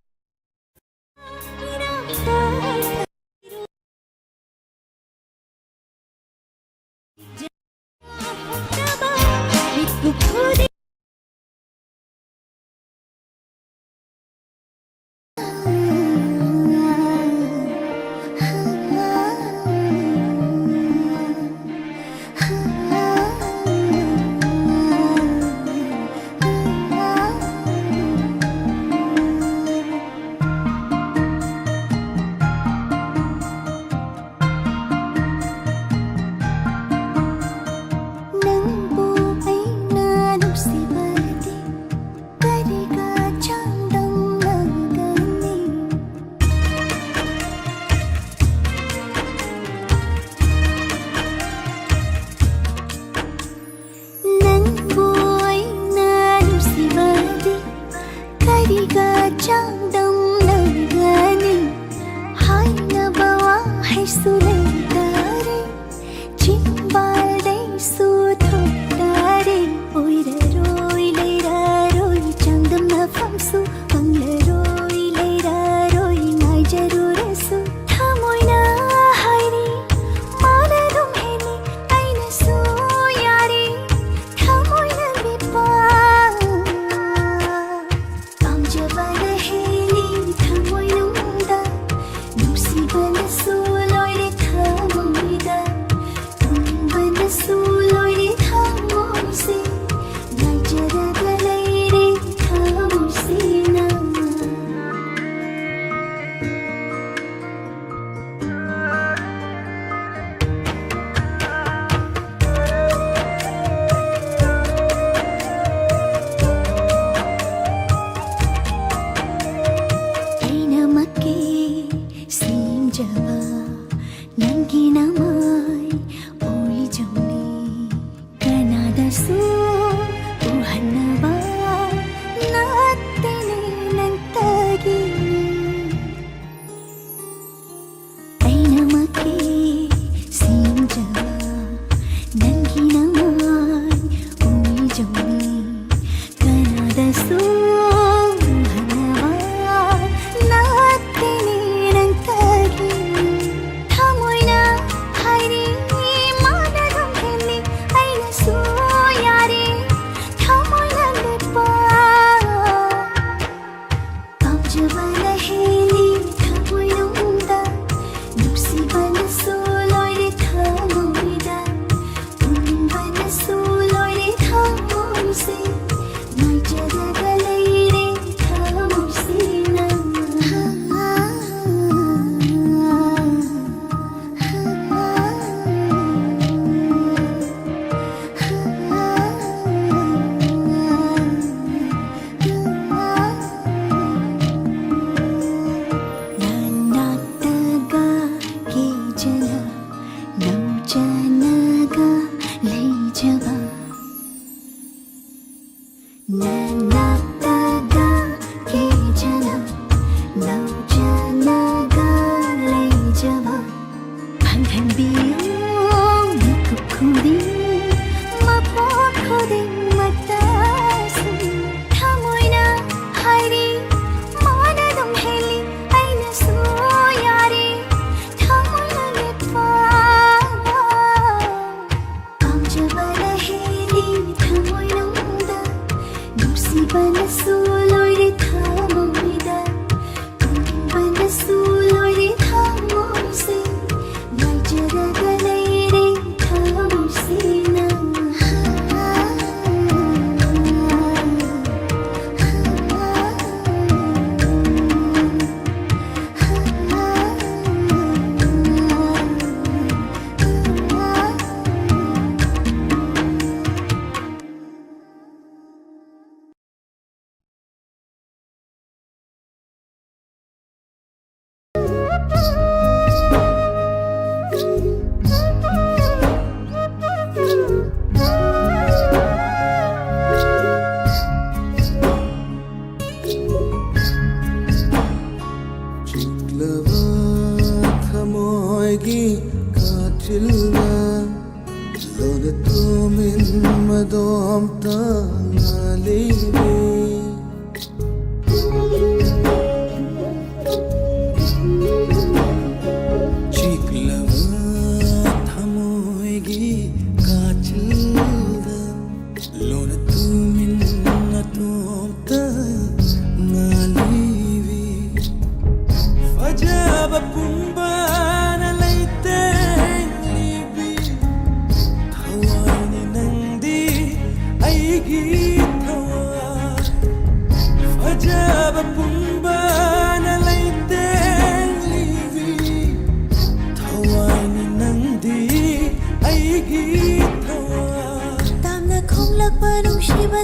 mado amta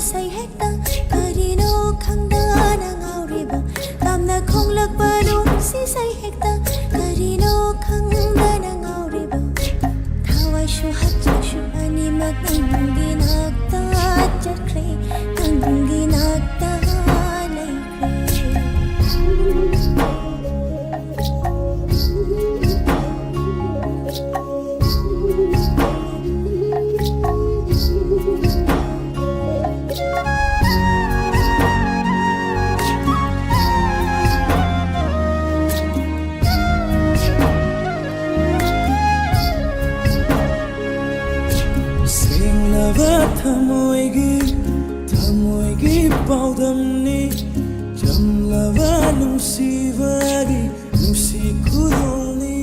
Say hekta karino khangda na ngauriba tamna khonglak paro si say hekta karino khangda na ngauriba thawai shu hatcha shu ani makangi nakta chakre kangi nakta Thamoigi paudamni jamlava nusivagi nusi kudolni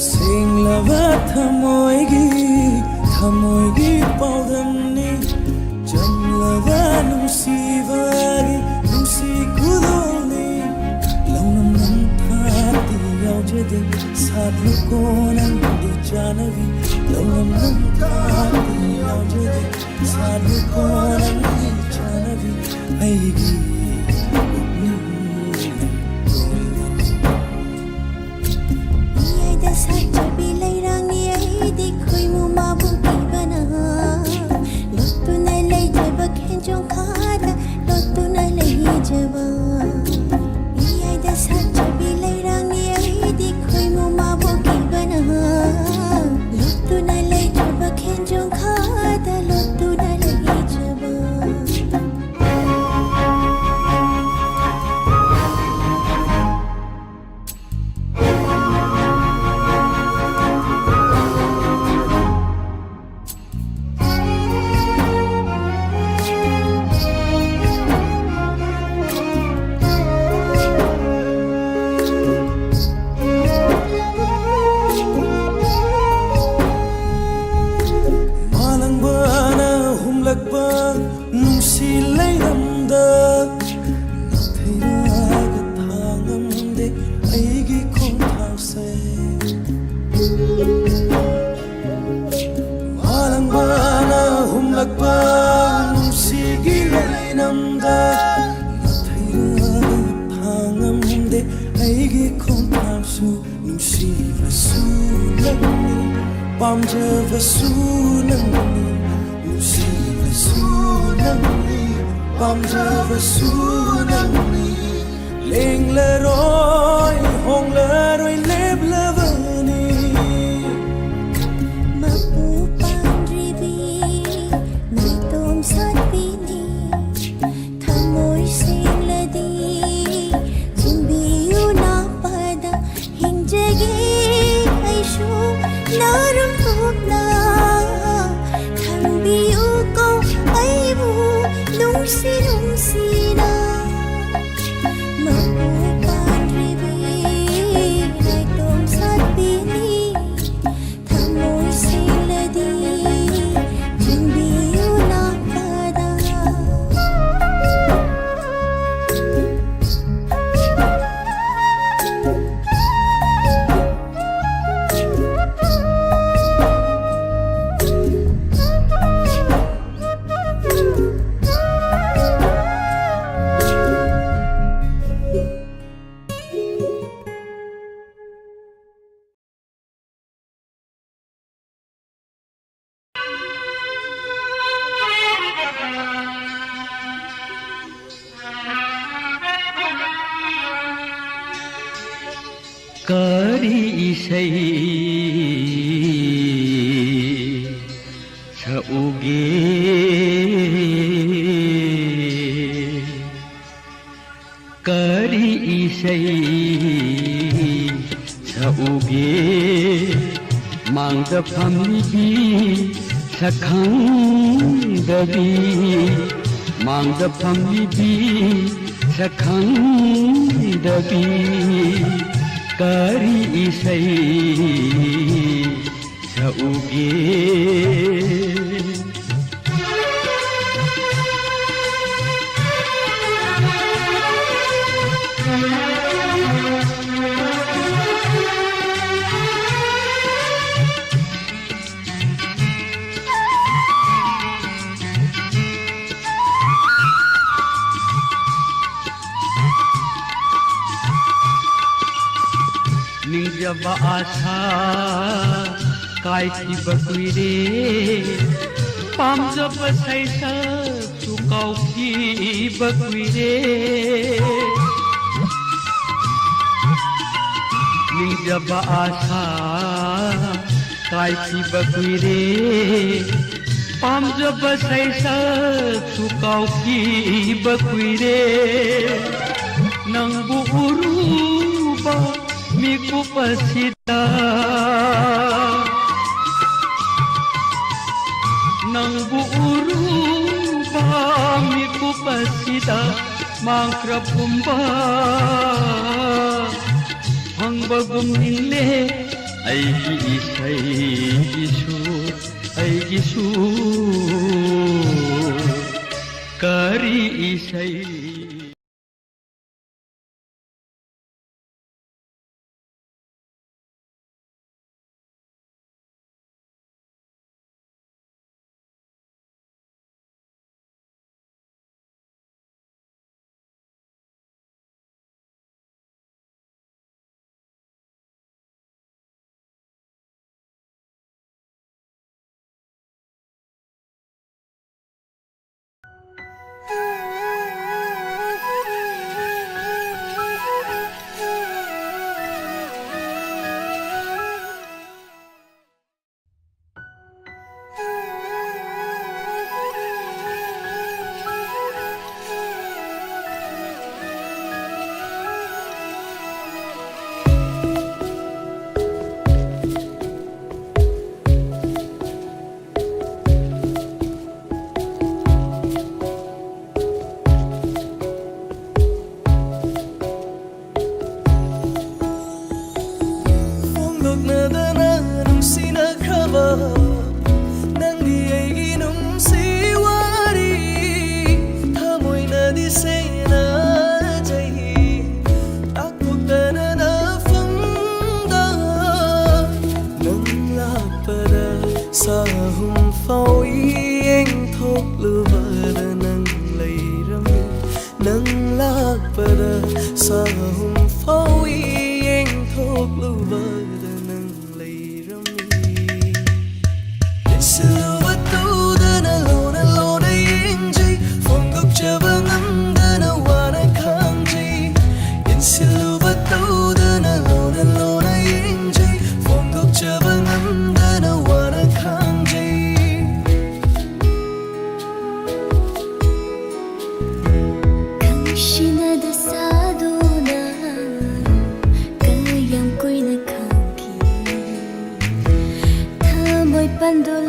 singlava thamoigi paudamni jamlava nusivagi nusi kudolni launam namthati yaujade साधु को नंदी जानवी लौनम ताती आउजे साधु को नंदी जानवी आएगी ये दशा चबी लैरांगी आई देखोई मुमा बुकी बना लोटू न ले जब खेंजो खाता लोटू न ले जब ये दशा चबी लैरांगी आई देखोई मुमा बुकी बना लोटू न ले जब खेंजो खाता लोटू न ले जब ꯀꯔꯤ ꯏꯁꯩ ꯁꯛꯎꯒꯦ ꯀꯔꯤ ꯏꯁꯩ ꯁꯛꯎꯒꯦ ꯃꯥꯡꯗ ꯐꯝꯂꯤꯕꯤ ꯁꯛꯈꯪꯗꯕꯤ ꯃꯥꯡꯗ ꯐꯝꯂꯤꯕꯤ ꯁꯛꯈꯪꯗꯕꯤ ꯀꯔꯤ ꯏꯁꯩ ꯁꯛꯎꯒꯦ निंजबा आशा कायखिबा कुइरे पामजबा सैसक्सु काउखिबा कुइरे निंजबा आशा कायखिबा कुइरे पामजबा सैसक्सु काउखिबा कुइरे नंबु उरुबा मिकुपसिदा नंबु उरुबा मिकुपसिदा मांक्रपुंबा हंबगुम निले ऐगी इसैगिसु करी इसै Into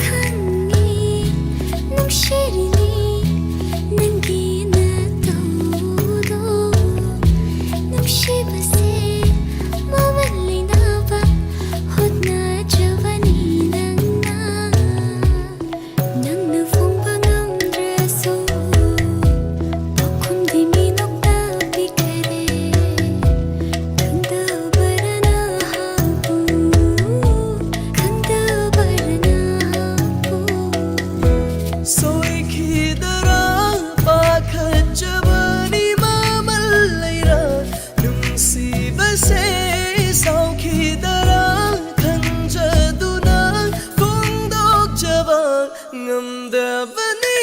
ꯈꯪꯉꯤ ꯅꯨꯡꯁꯤꯔꯤꯅꯤ ꯅꯪꯒꯤ ꯅꯇꯧꯗꯣ ꯅꯨꯡꯁꯤꯕꯁꯦ ꯃꯃꯜ ꯂꯩꯅꯕ ꯍꯣꯠꯅꯖꯕꯅꯤ ꯅꯪꯅ ꯐꯣꯡꯕ ꯉꯝꯗ꯭ꯔꯁꯨ ꯄꯥꯎꯈꯨꯝꯗꯤ ꯃꯤꯅꯣꯛꯇ ꯄꯤꯈꯔꯦ ꯈꯪꯗꯕꯔꯅ ꯍꯥꯞꯄꯨ ꯈꯪꯗꯕꯔꯅ ꯍꯥꯞꯄꯨ ꯁꯣꯏꯈꯤꯗꯔꯥ ꯄꯥꯈꯠꯆꯕꯅꯤ ꯃꯃꯜ ꯂꯩꯔ ꯅꯨꯡꯁꯤꯕꯁꯦ ꯁꯥꯎꯈꯤꯗꯔꯥ ꯈꯟꯖꯗꯨꯅ ꯐꯣꯡꯗꯣꯛꯆꯕ ꯉꯝꯗꯕꯅꯤ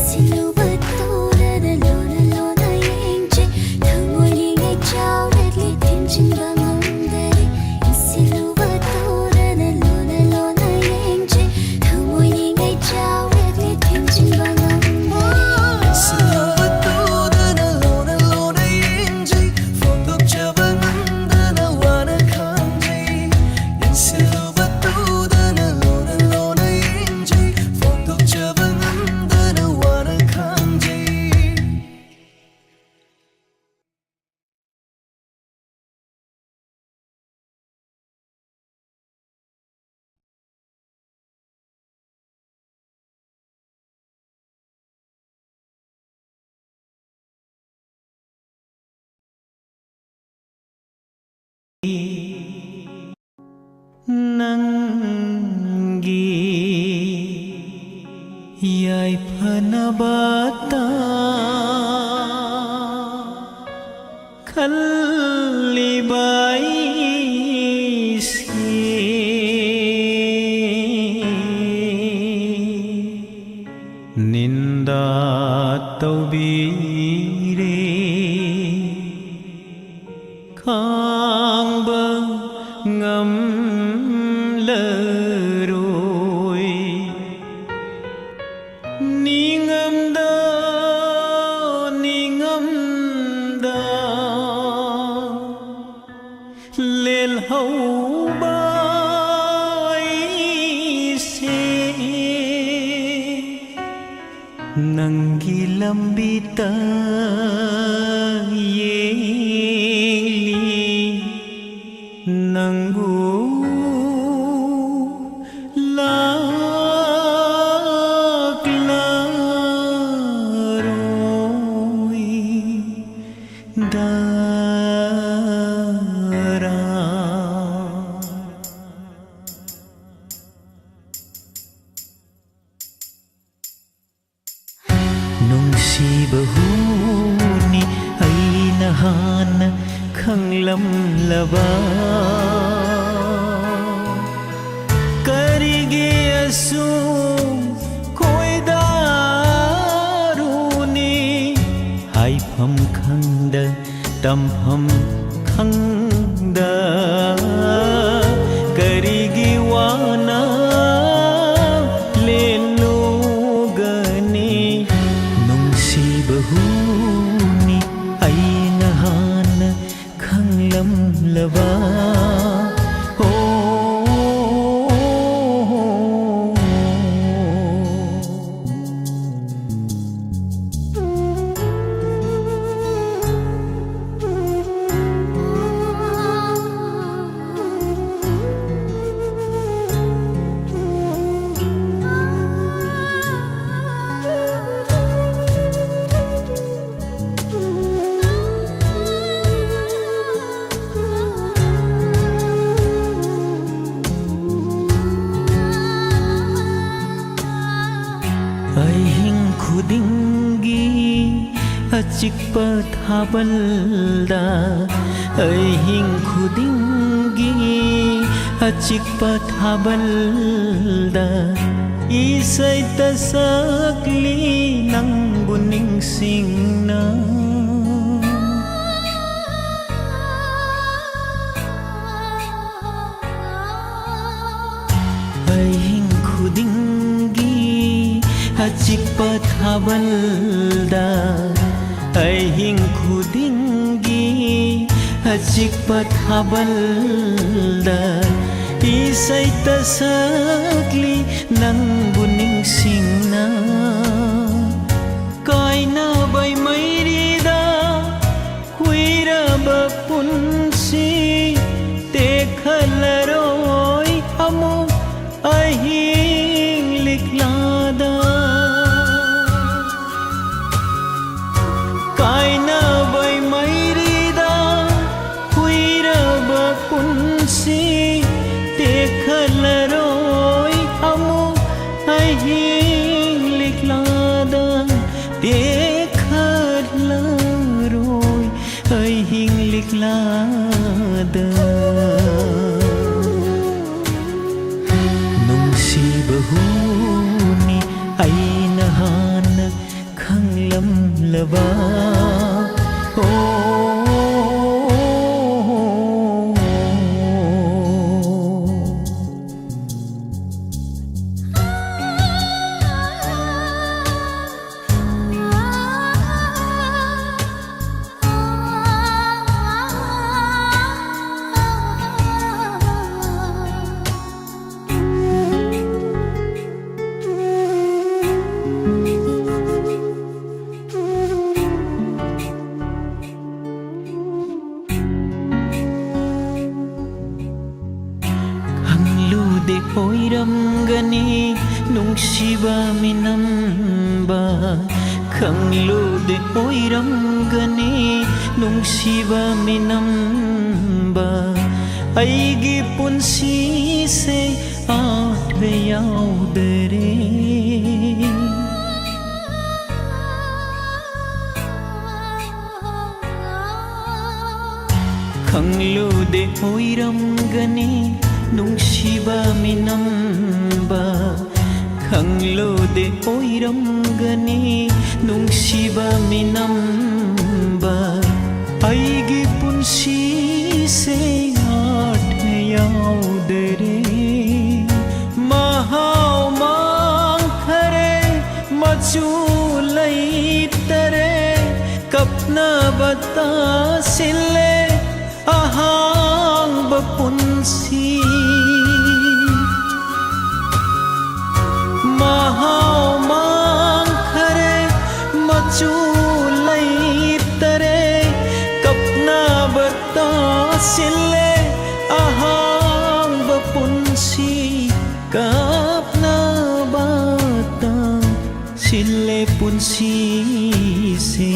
ꯁꯤꯜꯂꯨꯕ ꯇꯧꯔꯗ ꯂꯣꯅ ꯂꯣꯅ ꯌꯦꯡꯖꯩ ꯊꯃꯣꯏꯅꯤꯉꯩ ꯆꯥꯎꯔꯛꯂꯤ ꯊꯦꯝꯖꯤꯟꯕ ꯉꯝꯗꯔꯦ ꯁꯤꯜꯂꯨꯕ ꯇꯧꯔꯗ ꯂꯣꯅ ꯂꯣꯅ ꯌꯦꯡꯖꯩ ꯊꯃꯣꯏꯅꯤꯉꯩ ꯆꯥꯎꯔꯛꯂꯤ ꯊꯦꯝꯖꯤꯟꯕ ꯉꯝꯗꯔꯦ ꯁꯤꯜꯂꯨꯕ ꯇꯧꯗꯅ ꯂꯣꯅ ꯂꯣꯅ ꯌꯦꯡꯖꯩ ꯐꯣꯡꯗꯣꯛꯆꯕ ꯉꯝꯗꯅ 와나 감지 인실로바 또다나 로나 로나 인지 폭독잡아 남다나 와나 감지 ꯅꯪꯒꯤ ꯌꯥꯏꯐꯅꯕꯇ ꯈꯜꯂꯤꯕ ꯑꯩꯁꯦ ꯅꯤꯟꯗ ꯇꯧꯕꯤꯔꯦ ꯈꯥꯡꯕ ꯉꯝꯂꯔꯣꯏ ꯅꯤꯡꯉꯝꯗ ꯅꯤꯡꯉꯝꯗ ꯂꯦꯜꯍꯧꯕ ꯑꯩꯁꯦ ꯅꯪꯒꯤ ꯂꯝꯕꯤꯗ ꯌꯦꯡꯂꯤ ꯅꯪꯕꯨ ꯂꯥꯛꯂꯔꯣꯏ ꯗꯔꯥ ꯅꯨꯡꯁꯤꯕ ꯍꯨꯅꯤ ꯑꯩꯅ ꯍꯥꯟꯅ ꯈꯪꯂꯝꯂꯕ ꯀꯔꯤꯒꯤ ꯑꯁꯨꯝ ꯈꯣꯏꯗꯥꯔꯨꯅꯤ ꯍꯥꯏꯐꯝ ꯈꯪꯗ ꯇꯝꯐꯝ ꯈꯪꯗ ꯀꯔꯤꯒꯤ ꯋꯥꯅ ꯂꯦꯜꯂꯨꯒꯅꯤ ꯅꯨꯡꯁꯤꯕ ꯍꯨꯅꯤ ꯑꯩꯅ ꯍꯥꯟꯅ ꯈꯪꯂꯝꯂꯕ ꯑꯍꯤꯡ ꯈꯨꯗꯤꯡꯒꯤ ꯑꯆꯤꯛꯄ ꯊꯥꯕꯜꯗ ꯑꯍꯤꯡ ꯈꯨꯗꯤꯡꯒꯤ ꯑꯆꯤꯛꯄ ꯊꯥꯕꯜꯗ ꯏꯁꯩꯇ ꯁꯛꯂꯤ ꯅꯪꯕꯨ ꯅꯤꯡꯁꯤꯡꯅ ꯑꯍꯤꯡ ꯈꯨꯗꯤꯡꯒꯤ ꯑꯆꯤꯛꯄ ꯊꯥꯕꯜꯗ ꯊꯥꯕꯜꯗ ꯑꯍꯤꯡ ꯈꯨꯗꯤꯡꯒꯤ ꯑꯆꯤꯛꯄ ꯊꯥꯕꯜꯗ ꯏꯁꯩꯇ ꯁꯛꯂꯤ ꯅꯪꯕꯨ ꯅꯤꯡꯁꯤꯡꯅ ꯀꯥꯏꯅꯕꯩ ꯃꯩꯔꯤꯗ ꯀꯨꯏꯔꯕ ꯄꯨꯟꯁꯤ ꯇꯦꯛꯈꯠꯂꯔꯣꯏ ꯑꯃꯨꯛ ꯑꯍꯤꯡ ꯂꯤꯛꯂꯥꯗ ꯀꯥꯏꯅꯕꯩ ꯃꯩꯔꯤꯗ ꯀꯨꯏꯔꯕ ꯄꯨꯟꯁꯤ ꯇꯦꯛꯈꯠꯂꯔꯣꯏ ꯑꯃꯨꯛ ꯑꯍꯤꯡ ꯂꯤꯛꯂꯥꯗ ꯇꯦꯛꯈꯠꯂꯔꯣꯏ ꯑꯍꯤꯡ ꯂꯤꯛꯂꯥꯗ ꯅꯨꯡꯁꯤꯕ ꯍꯨꯅꯤ ꯑꯩꯅ ꯍꯥꯟꯅ ꯈꯪꯂꯝꯂꯕ ꯑꯣꯏꯔꯝꯒꯅꯤ ꯅꯨꯡꯁꯤꯕ ꯃꯤꯅꯝꯕ ꯈꯪꯂꯨꯗꯦ ꯑꯣꯏꯔꯝꯒꯅꯤ ꯅꯨꯡꯁꯤꯕ ꯃꯤꯅꯝꯕ ꯑꯩꯒꯤ ꯄꯨꯟꯁꯤꯁꯦ ꯑꯥꯔꯊ ꯌꯥꯎꯗꯔꯦ ꯈꯪꯂꯨꯗꯦ ꯑꯣꯏꯔꯝꯒꯅꯤ ꯅꯨꯡꯁꯤꯕ ꯃꯤꯅꯝꯕ ꯈꯪꯂꯨꯗꯦ ꯑꯣꯏꯔꯝꯒꯅꯤ ꯅꯨꯡꯁꯤꯕ ꯃꯤꯅꯝꯕ ꯑꯩꯒꯤ ꯄꯨꯟꯁꯤꯁꯦ ꯑꯥꯔꯊ ꯌꯥꯎꯗꯔꯦ ꯃꯍꯥꯎ ꯃꯥꯡꯈꯔꯦ ꯃꯆꯨ ꯂꯩꯇꯔꯦ ꯀꯞꯅꯕ ꯇꯥꯁꯤꯜꯂꯦ ꯑꯍꯥꯡꯕ ꯄꯨꯟꯁꯤ ꯃꯍꯥꯎ ꯃꯥꯡꯈꯔꯦ ꯃꯆꯨ ꯂꯩꯇꯔꯦ ꯀꯞꯅꯕ ꯇꯥꯁꯤꯜꯂꯦ ꯑꯍꯥꯡꯕ ꯄꯨꯟꯁꯤ ꯀꯞꯅꯕ ꯇꯥꯁꯤꯜꯂꯦ ꯄꯨꯟꯁꯤꯁꯦ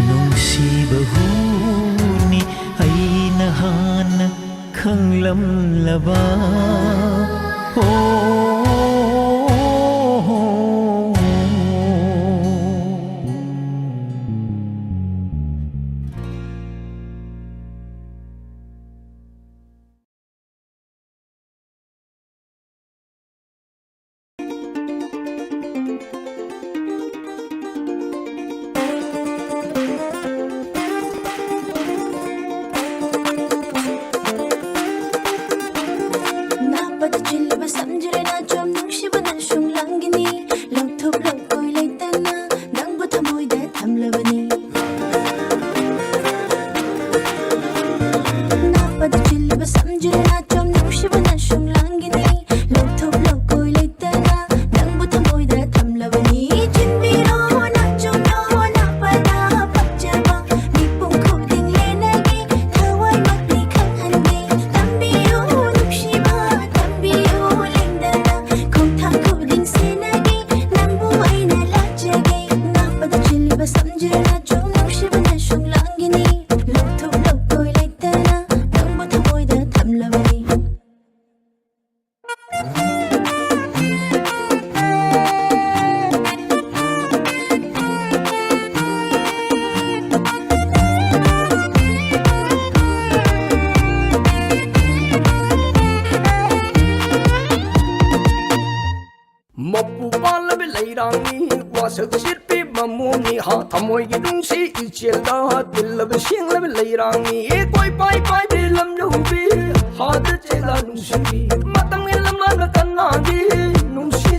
ꯅꯨꯡꯁꯤꯕꯍꯨꯅꯤ ꯑꯩꯅ ꯍꯥꯟꯅ ꯈꯪꯂꯝꯂꯕ ꯅꯨꯡꯁꯤ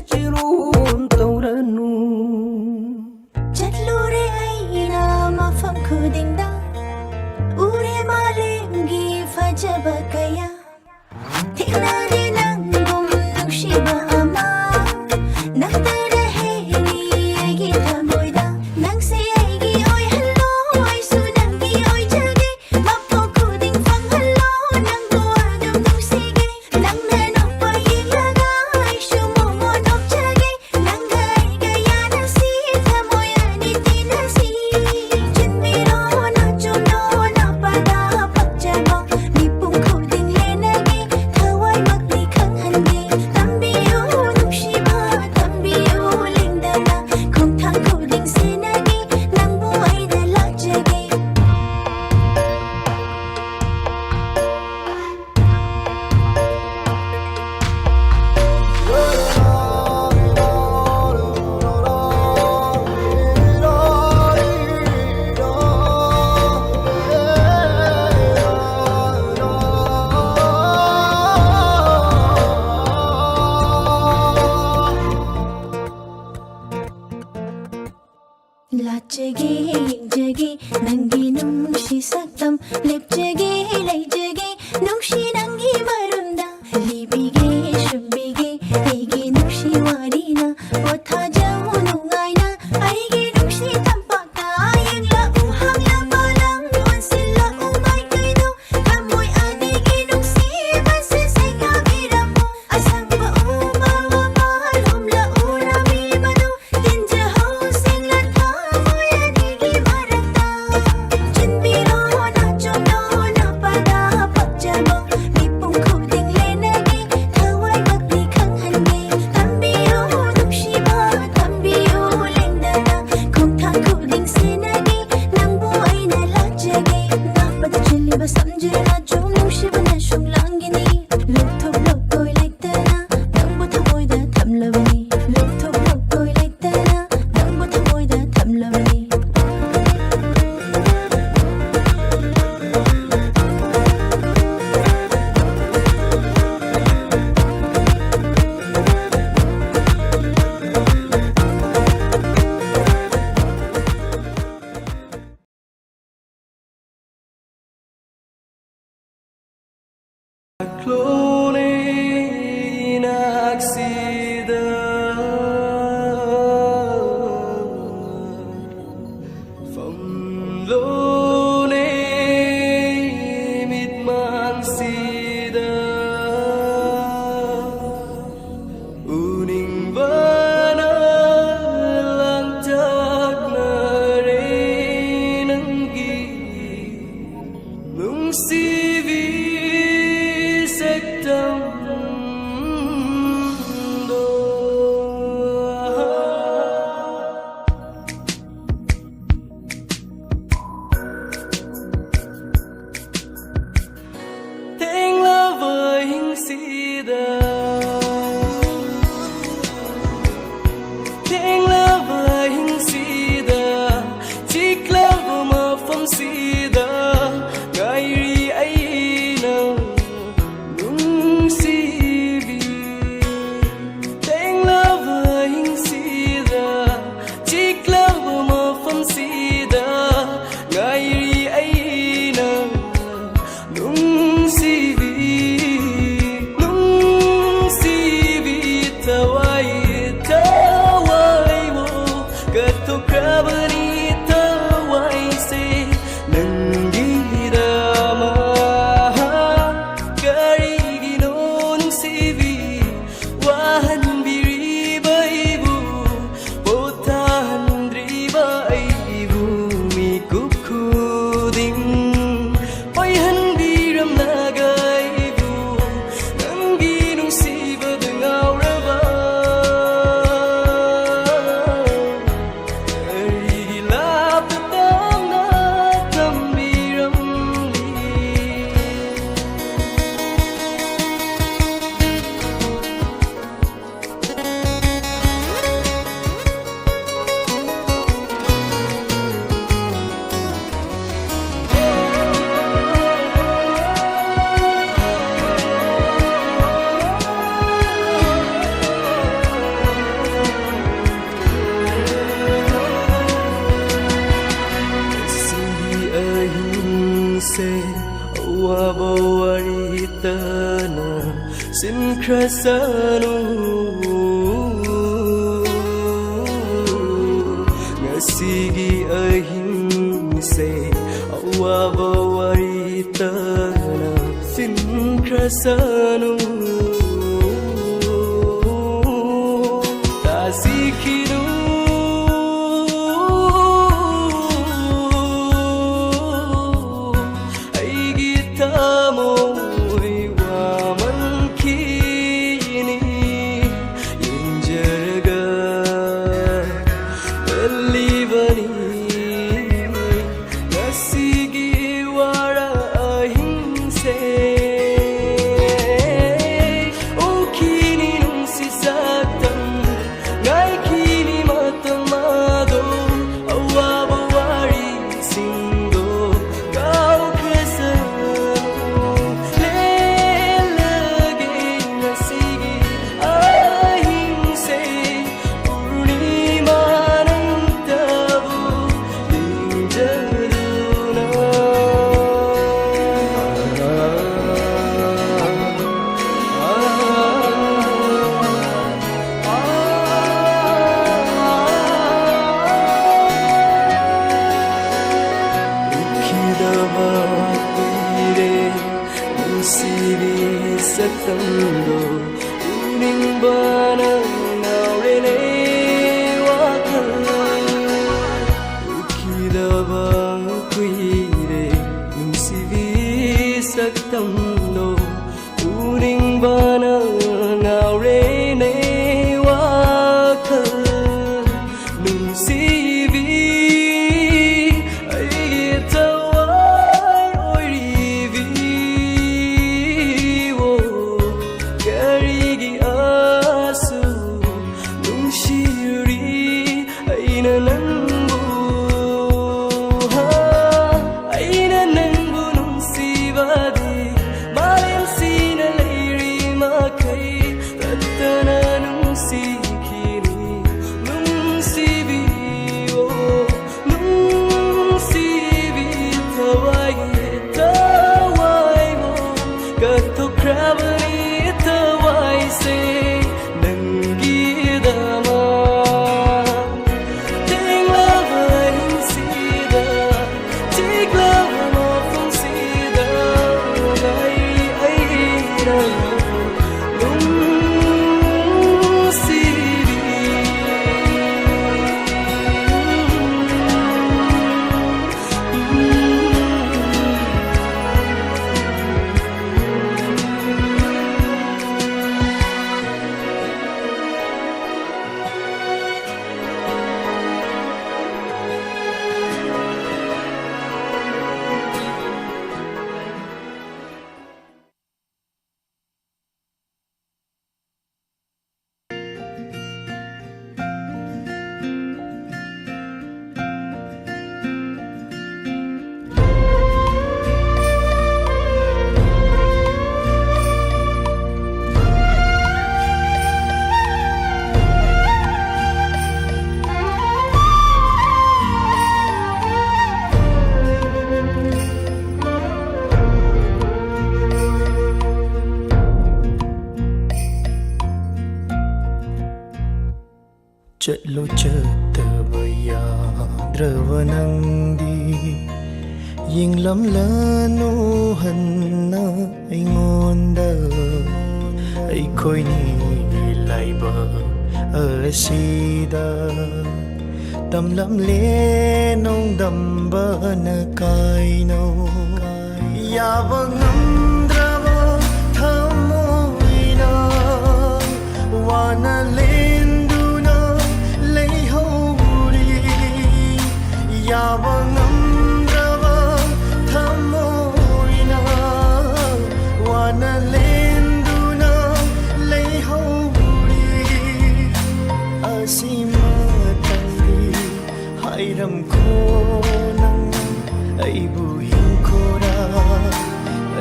ꯂꯥꯠꯆꯒꯦ ꯌꯦꯡꯖꯒꯦ ꯅꯪꯒꯤ ꯅꯨꯡꯁꯤ ꯁꯛꯇꯝ ꯂꯦꯞꯆꯒꯦ ꯂꯩꯖꯒꯦ ꯅꯨꯡꯁꯤ ꯅꯪꯒꯤ ꯃꯔꯨꯝꯗ ꯂꯤꯕꯤꯒꯦ ꯁꯨꯝꯕꯤꯒꯦ ꯑꯩꯒꯤ ꯅꯨꯡꯁꯤ ꯋꯥꯔꯤꯅ ꯄꯣꯊꯥꯖꯧ ꯅꯨꯡꯉꯥꯏꯅ ꯑꯩꯒꯤ ꯅꯨꯡꯁꯤ ꯇꯝꯄꯥꯛꯇ ꯌꯦꯡꯂꯛꯎ ꯍꯥꯡꯂꯛꯄ ꯂꯝ ꯑꯣꯟꯁꯤꯜꯂꯛꯎ ꯃꯥꯏꯀꯩꯗꯣ ꯊꯃꯣꯏ ꯑꯅꯤꯒꯤ ꯅꯨꯡꯁꯤꯕꯁꯦ ꯁꯦꯡꯅꯕꯤꯔꯝꯃꯨ ꯑꯁꯪꯕ ꯎꯕ ꯋꯥꯄꯜ ꯍꯨꯝꯂꯛꯎ ꯔꯥꯕꯤꯕꯗꯨ ꯇꯤꯟꯖꯍꯧ ꯁꯤꯡꯂ ꯊꯃꯣꯏ ꯑꯅꯤꯒꯤ ꯃꯔꯛꯇ ꯆꯤꯟꯕꯤꯔꯣ ꯅꯥꯆꯣꯝꯅꯣ ꯅꯥꯄꯗ ꯄꯛꯆꯕ ꯃꯤꯄꯨꯝ ꯈꯨꯗꯤꯡ ꯂꯦꯟꯅꯒꯦ ꯊꯋꯥꯏꯃꯛꯅꯤ ꯈꯪꯍꯟꯒꯦ ꯇꯝꯕꯤꯌꯨ ꯅꯨꯡꯁꯤꯕ ꯇꯝꯕꯤꯌꯨ ꯂꯦꯡꯗꯅ ꯈꯣꯡꯊꯥꯡ ꯈꯨꯗꯤꯡ ꯁꯦꯟꯅꯒꯦ ꯅꯪꯕꯨ ꯑꯩꯅ ꯂꯥꯠꯆꯒꯦ ꯅꯥꯄꯗ ꯆꯤꯜꯂꯤꯕ ꯁꯝꯖꯦꯜ ꯑꯆꯨꯝ ꯅꯨꯡꯁꯤꯕꯅ ꯁꯨꯡꯂꯥꯡꯒꯤꯅꯤ ꯂꯨꯞꯊꯣꯛ ꯂꯣꯛꯇꯣꯏ ꯂꯩꯇꯅ ꯅꯪꯕꯨ ꯊꯃꯣꯏꯗ ꯊꯝꯂꯕꯅꯤ ꯂꯨꯞꯊꯣꯛ ꯂꯣꯛꯇꯣꯏ ꯂꯩꯇꯅ ꯅꯪꯕꯨ ꯊꯃꯣꯏꯗ ꯊꯝꯂꯕꯅꯤ Cloning accident from lonely mit man sida uning bana lang tag na rin ang nung sivi sektam do Tiếng la với hình sida Tiếng la với hình sida Chiếc la vô mà phong sida Ngày ri ấy nào nung sivi Tiếng la với hình sida Chiếc la vô mà phong sida Ngày ri ấy nào nung sivi tawai mo kato kabani tawai se nangirama kari ginon sivi wahan biriba ibu potahan driba ibu mikup kuding Oihan biram naga ibu Nanggi nung siba dengaw raba Arigilap na tam na tambiram li Sindi ahin se wabawaritana Simkrasano sanu tasikhiru aigi tamoi wamankhini yenjaraga bellivani nasigi wara ahimse Satando uning bana naurene wakal ukidaba kuire nusivi satando uning bana naurene wakal nusivi Chatlo chataba yadrava nangdi yinglam lano hanna aingonda aikoi ni laiba asida tamlam le nong damba na kaino yavangamdrava thamoina wana yavangamdrava thamoina wana lenduna leihori asima tangi hairam ko nang aibu hinkora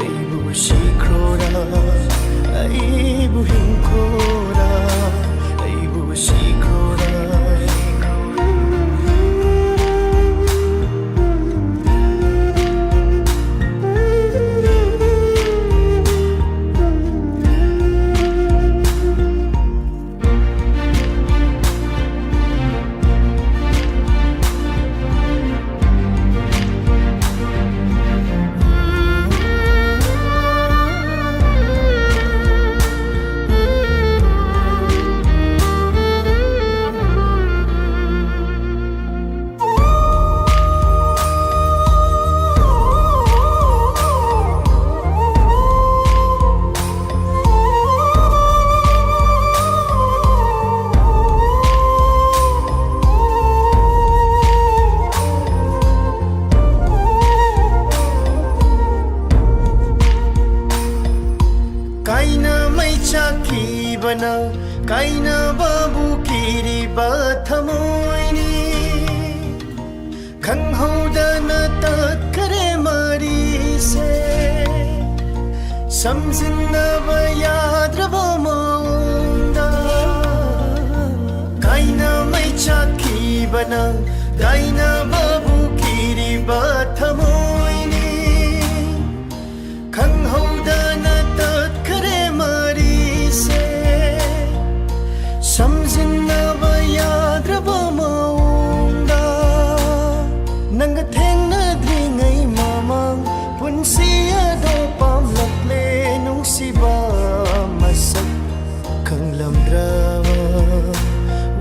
aibu shikrora aibu hinkora aibu shikrora ꯀꯤꯔꯤꯕ ꯊꯃꯣꯏꯅꯤ ꯈꯪꯍꯧꯗꯅ ꯇꯠꯈꯔꯦ ꯃꯔꯤꯁꯦ ꯁꯝꯖꯤꯟꯅꯕ ꯌꯥꯗ꯭ꯔꯕ ꯃꯑꯣꯡꯗ ꯀꯥꯏꯅ ꯃꯩ ꯆꯥꯛꯈꯤꯕꯅ ꯀꯥꯏꯅꯕꯕꯨ ꯀꯤꯔꯤꯕ ꯊꯃꯣꯏꯅꯤ ꯈꯪꯍꯧꯗꯅ ꯇꯠꯈꯔꯦ ꯃꯔꯤꯁꯦ ꯁꯝꯖꯤꯟꯅꯕ ꯌꯥꯗ꯭ꯔꯕ ꯃꯑꯣꯡꯗ ꯅꯪꯒ ꯊꯦꯡꯅꯗ꯭ꯔꯤꯉꯩ ꯃꯃꯥꯡ ꯄꯨꯟꯁꯤ ꯑꯗꯣ ꯄꯥꯝꯂꯛꯂꯦ ꯅꯨꯡꯁꯤꯕ ꯃꯁꯛ ꯈꯪꯂꯝꯗ꯭ꯔꯕ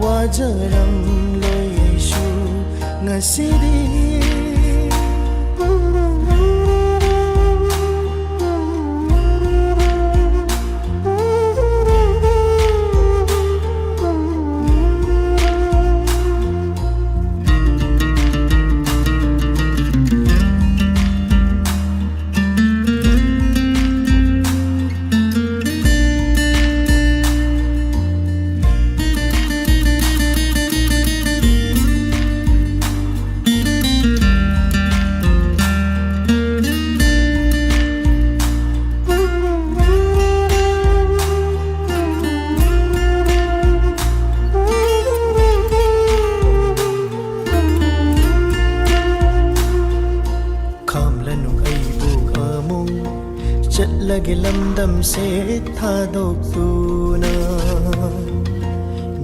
ꯋꯥꯖꯔꯝꯂꯣꯏ ꯑꯩꯁꯨ ꯉꯁꯤꯗꯤ ꯆꯠꯂꯒꯦ ꯂꯝꯗꯝꯁꯦ ꯊꯥꯗꯣꯛꯇꯨꯅ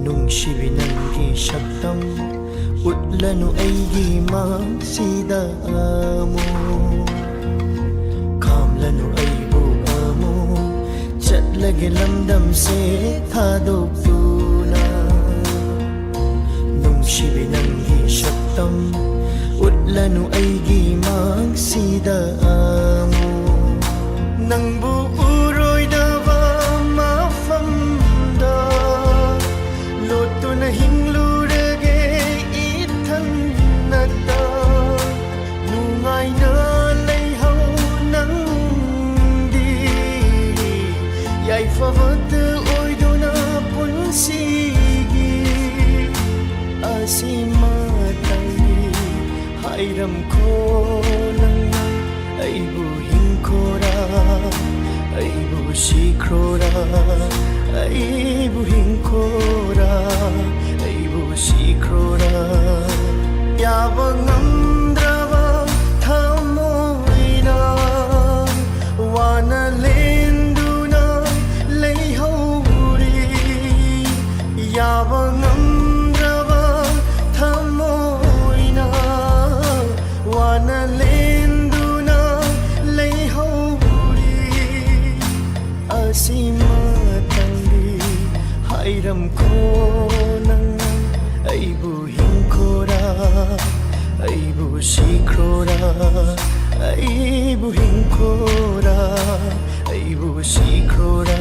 ꯅꯨꯡꯁꯤꯕꯤ ꯅꯪꯒꯤ ꯁꯛꯇꯝ ꯎꯠꯂꯅꯨ ꯑꯩꯒꯤ ꯃꯥꯡꯁꯤꯗ ꯑꯃꯨꯛ ꯈꯥꯝꯂꯅꯨ ꯑꯩꯕꯨ ꯑꯃꯨꯛ ꯆꯠꯂꯒꯦ ꯂꯝꯗꯝꯁꯦ ꯊꯥꯗꯣꯛꯇꯨꯅ ꯅꯨꯡꯁꯤꯕꯤ ꯅꯪꯒꯤ ꯁꯛꯇꯝ ꯎꯠꯂꯅꯨ ꯑꯩꯒꯤ ꯃꯥꯡꯁꯤꯗ ꯑꯃꯨꯛ ꯅꯪꯕꯨ ꯎꯔꯣꯏꯗꯕ ꯃꯐꯝꯗ ꯂꯣꯠꯇꯨꯅ ꯍꯤꯡꯂꯨꯔꯒꯦ ꯏꯊꯟꯇ ꯅꯨꯡꯉꯥꯏꯅ ꯂꯩꯍꯧ ꯅꯪꯗꯤ ꯌꯥꯏꯐꯕꯇ ꯑꯣꯏꯗꯨꯅ ꯄꯨꯟꯁꯤꯒꯤ ꯑꯁꯤꯃꯇꯪꯒꯤ ꯍꯥꯏꯔꯝꯈꯣ ꯅꯪꯅ ꯑꯩꯕꯨ ꯍꯤꯡꯈꯣꯔꯥ ꯑꯩꯕꯨ ꯁꯤꯈ꯭ꯔꯣꯔꯥ ꯑꯩꯕꯨ ꯍꯤꯡꯈꯣꯔꯥ ꯑꯩꯕు ꯁꯤꯈ꯭ꯔꯣꯔꯥ ꯌꯥꯕ ꯉꯝꯗ꯭ꯔꯕ ꯊꯃꯣꯏꯅ ꯋꯥꯅ ꯂꯦꯟꯗꯨꯅ ꯂꯩꯍꯧꯔꯤ ꯌꯥꯕ ꯉꯝꯗ꯭ꯔꯕ ꯊꯃꯣꯏꯅ ꯋꯥꯅ ꯑꯁꯤꯃꯇꯪꯗꯤ ꯍꯥꯏꯔꯝꯈꯣ ꯅꯪꯅ ꯑꯩꯕꯨ ꯍꯤꯡꯈꯣꯔꯥ ꯑꯩꯕꯨ ꯁꯤꯈ꯭ꯔꯣꯔꯥ ꯑꯩꯕు ꯍꯤꯡꯈꯣꯔꯥ ꯑꯩꯕꯨ ꯁꯤꯈ꯭ꯔꯣꯔꯥ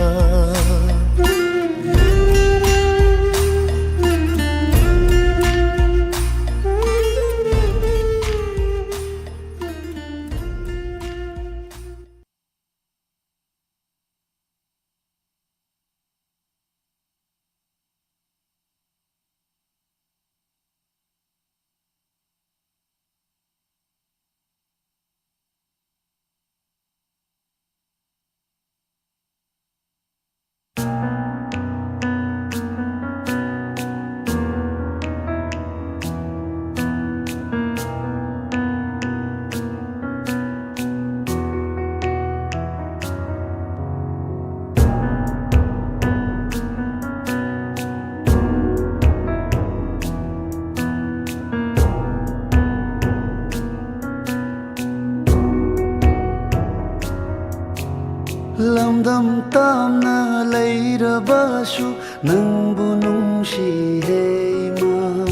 ꯂꯝꯗꯝ ꯇꯥꯝꯅ ꯂꯩꯔꯕꯁꯨ ꯅꯪꯕꯨ ꯅꯨꯡꯁꯤꯍꯦ ꯏꯃꯥ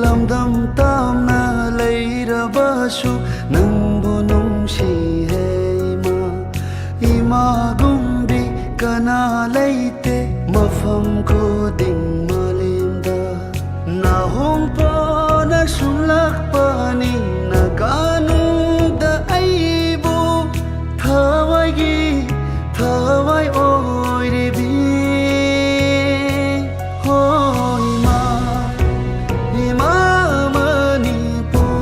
ꯂꯝꯗꯝ ꯇꯥꯝꯅ ꯂꯩꯔꯕꯁꯨ ꯅꯪꯕꯨ ꯅꯨꯡꯁꯤꯍꯦ ꯏꯃꯥ ꯏꯃꯥꯒꯨꯝꯕꯤ ꯀꯅꯥ ꯂꯩꯇꯦ ꯃꯐꯝ ꯈꯨꯗꯤꯡ ꯃꯥꯂꯦꯝꯗ ꯅꯥꯍꯣꯡꯄꯣꯅ ꯁꯨꯝꯂꯛꯄꯅꯤ ꯅꯥꯒꯥꯅꯨꯡꯗ ꯑꯩꯕꯨ ꯊꯋꯥꯏ thawai thawai oi re bi hoi ma ima Manipur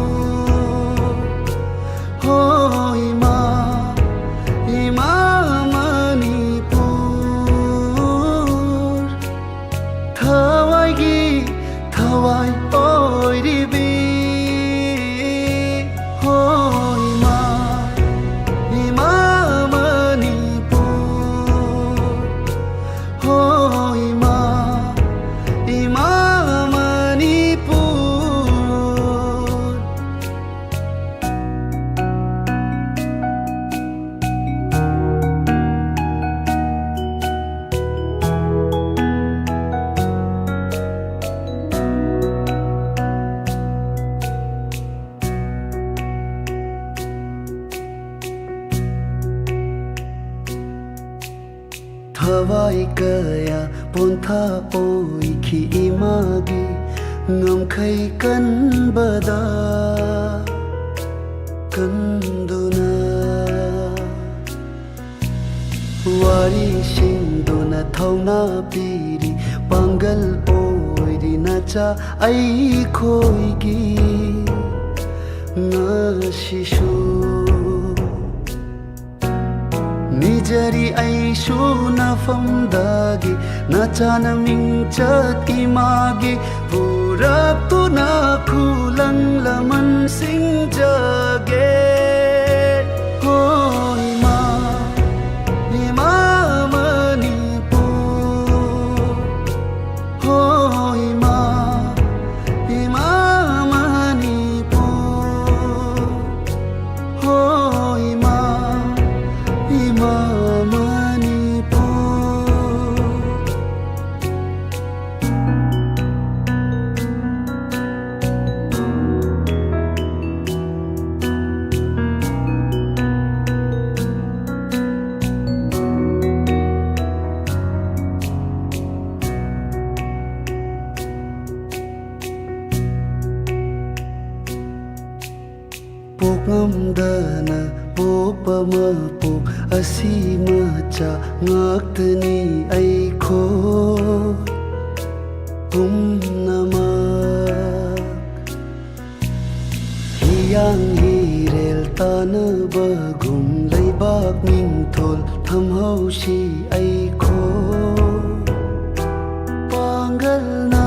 hoi ma ima Manipur thawai oi re bi hoi ma ima Manipur hoi ma ima Manipur thawai kaya pontha oi khi imagi ngam khai kan bada kanduna wari singduna thauna piri pangal oi ri na cha ai khoi gi ngashishu Nijari aishu na famdagi na chana mingchat imagi purap tu na khulang laman sing jage hoi ma ima Manipur hoi ma ima Manipur hoi ma ima Manipur pok ngamdana popa ma pok asima cha ngaktani ai kho nama hiyang hirel tana bagum leibak ning thol tham hau si ai kho pangal na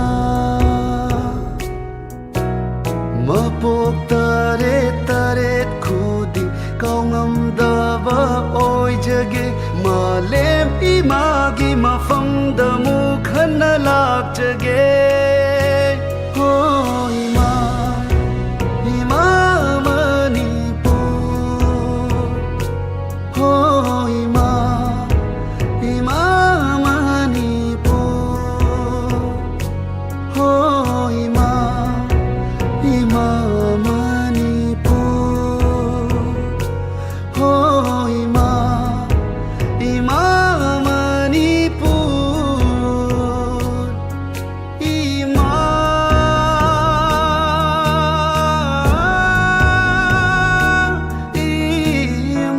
mapok taret khudi kau ngamdaba oi jage malem imagi mafamda mukhana lak jage hoi ma ima Manipur hoi ma ima Manipur hoi ma ima Manipur hoi ma ima Manipur ima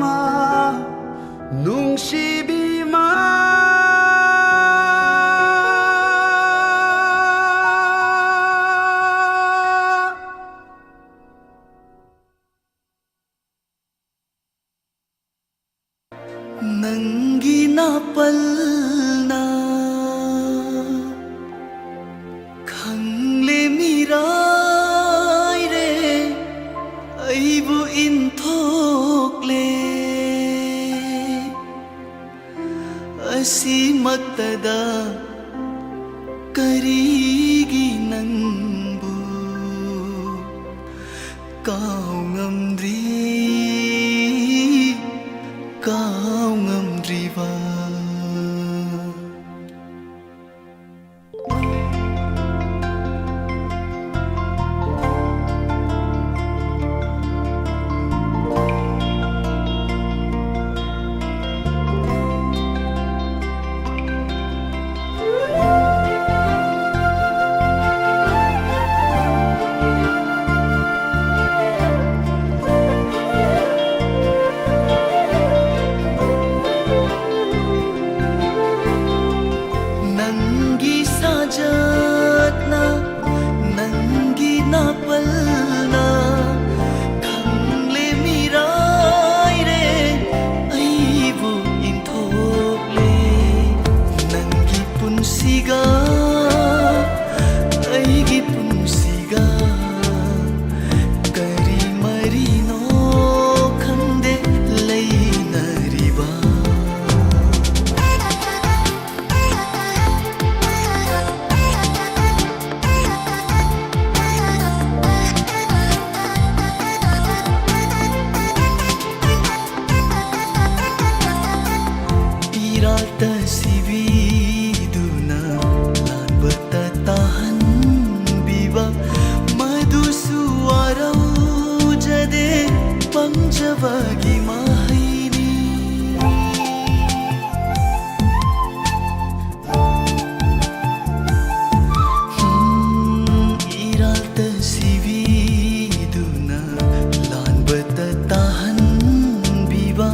ima nungsibima Nangi napalna khangle mirai re aibu inthokle asimatada karigi nangbu kau ngamdri kau ngamdriba punsiga aigi punsiga kari marino khande lainariba iralta sibiduna lanbata tahanbiba madusu araujade panjavagi mahaini iralta sibiduna lanbata tahanbiba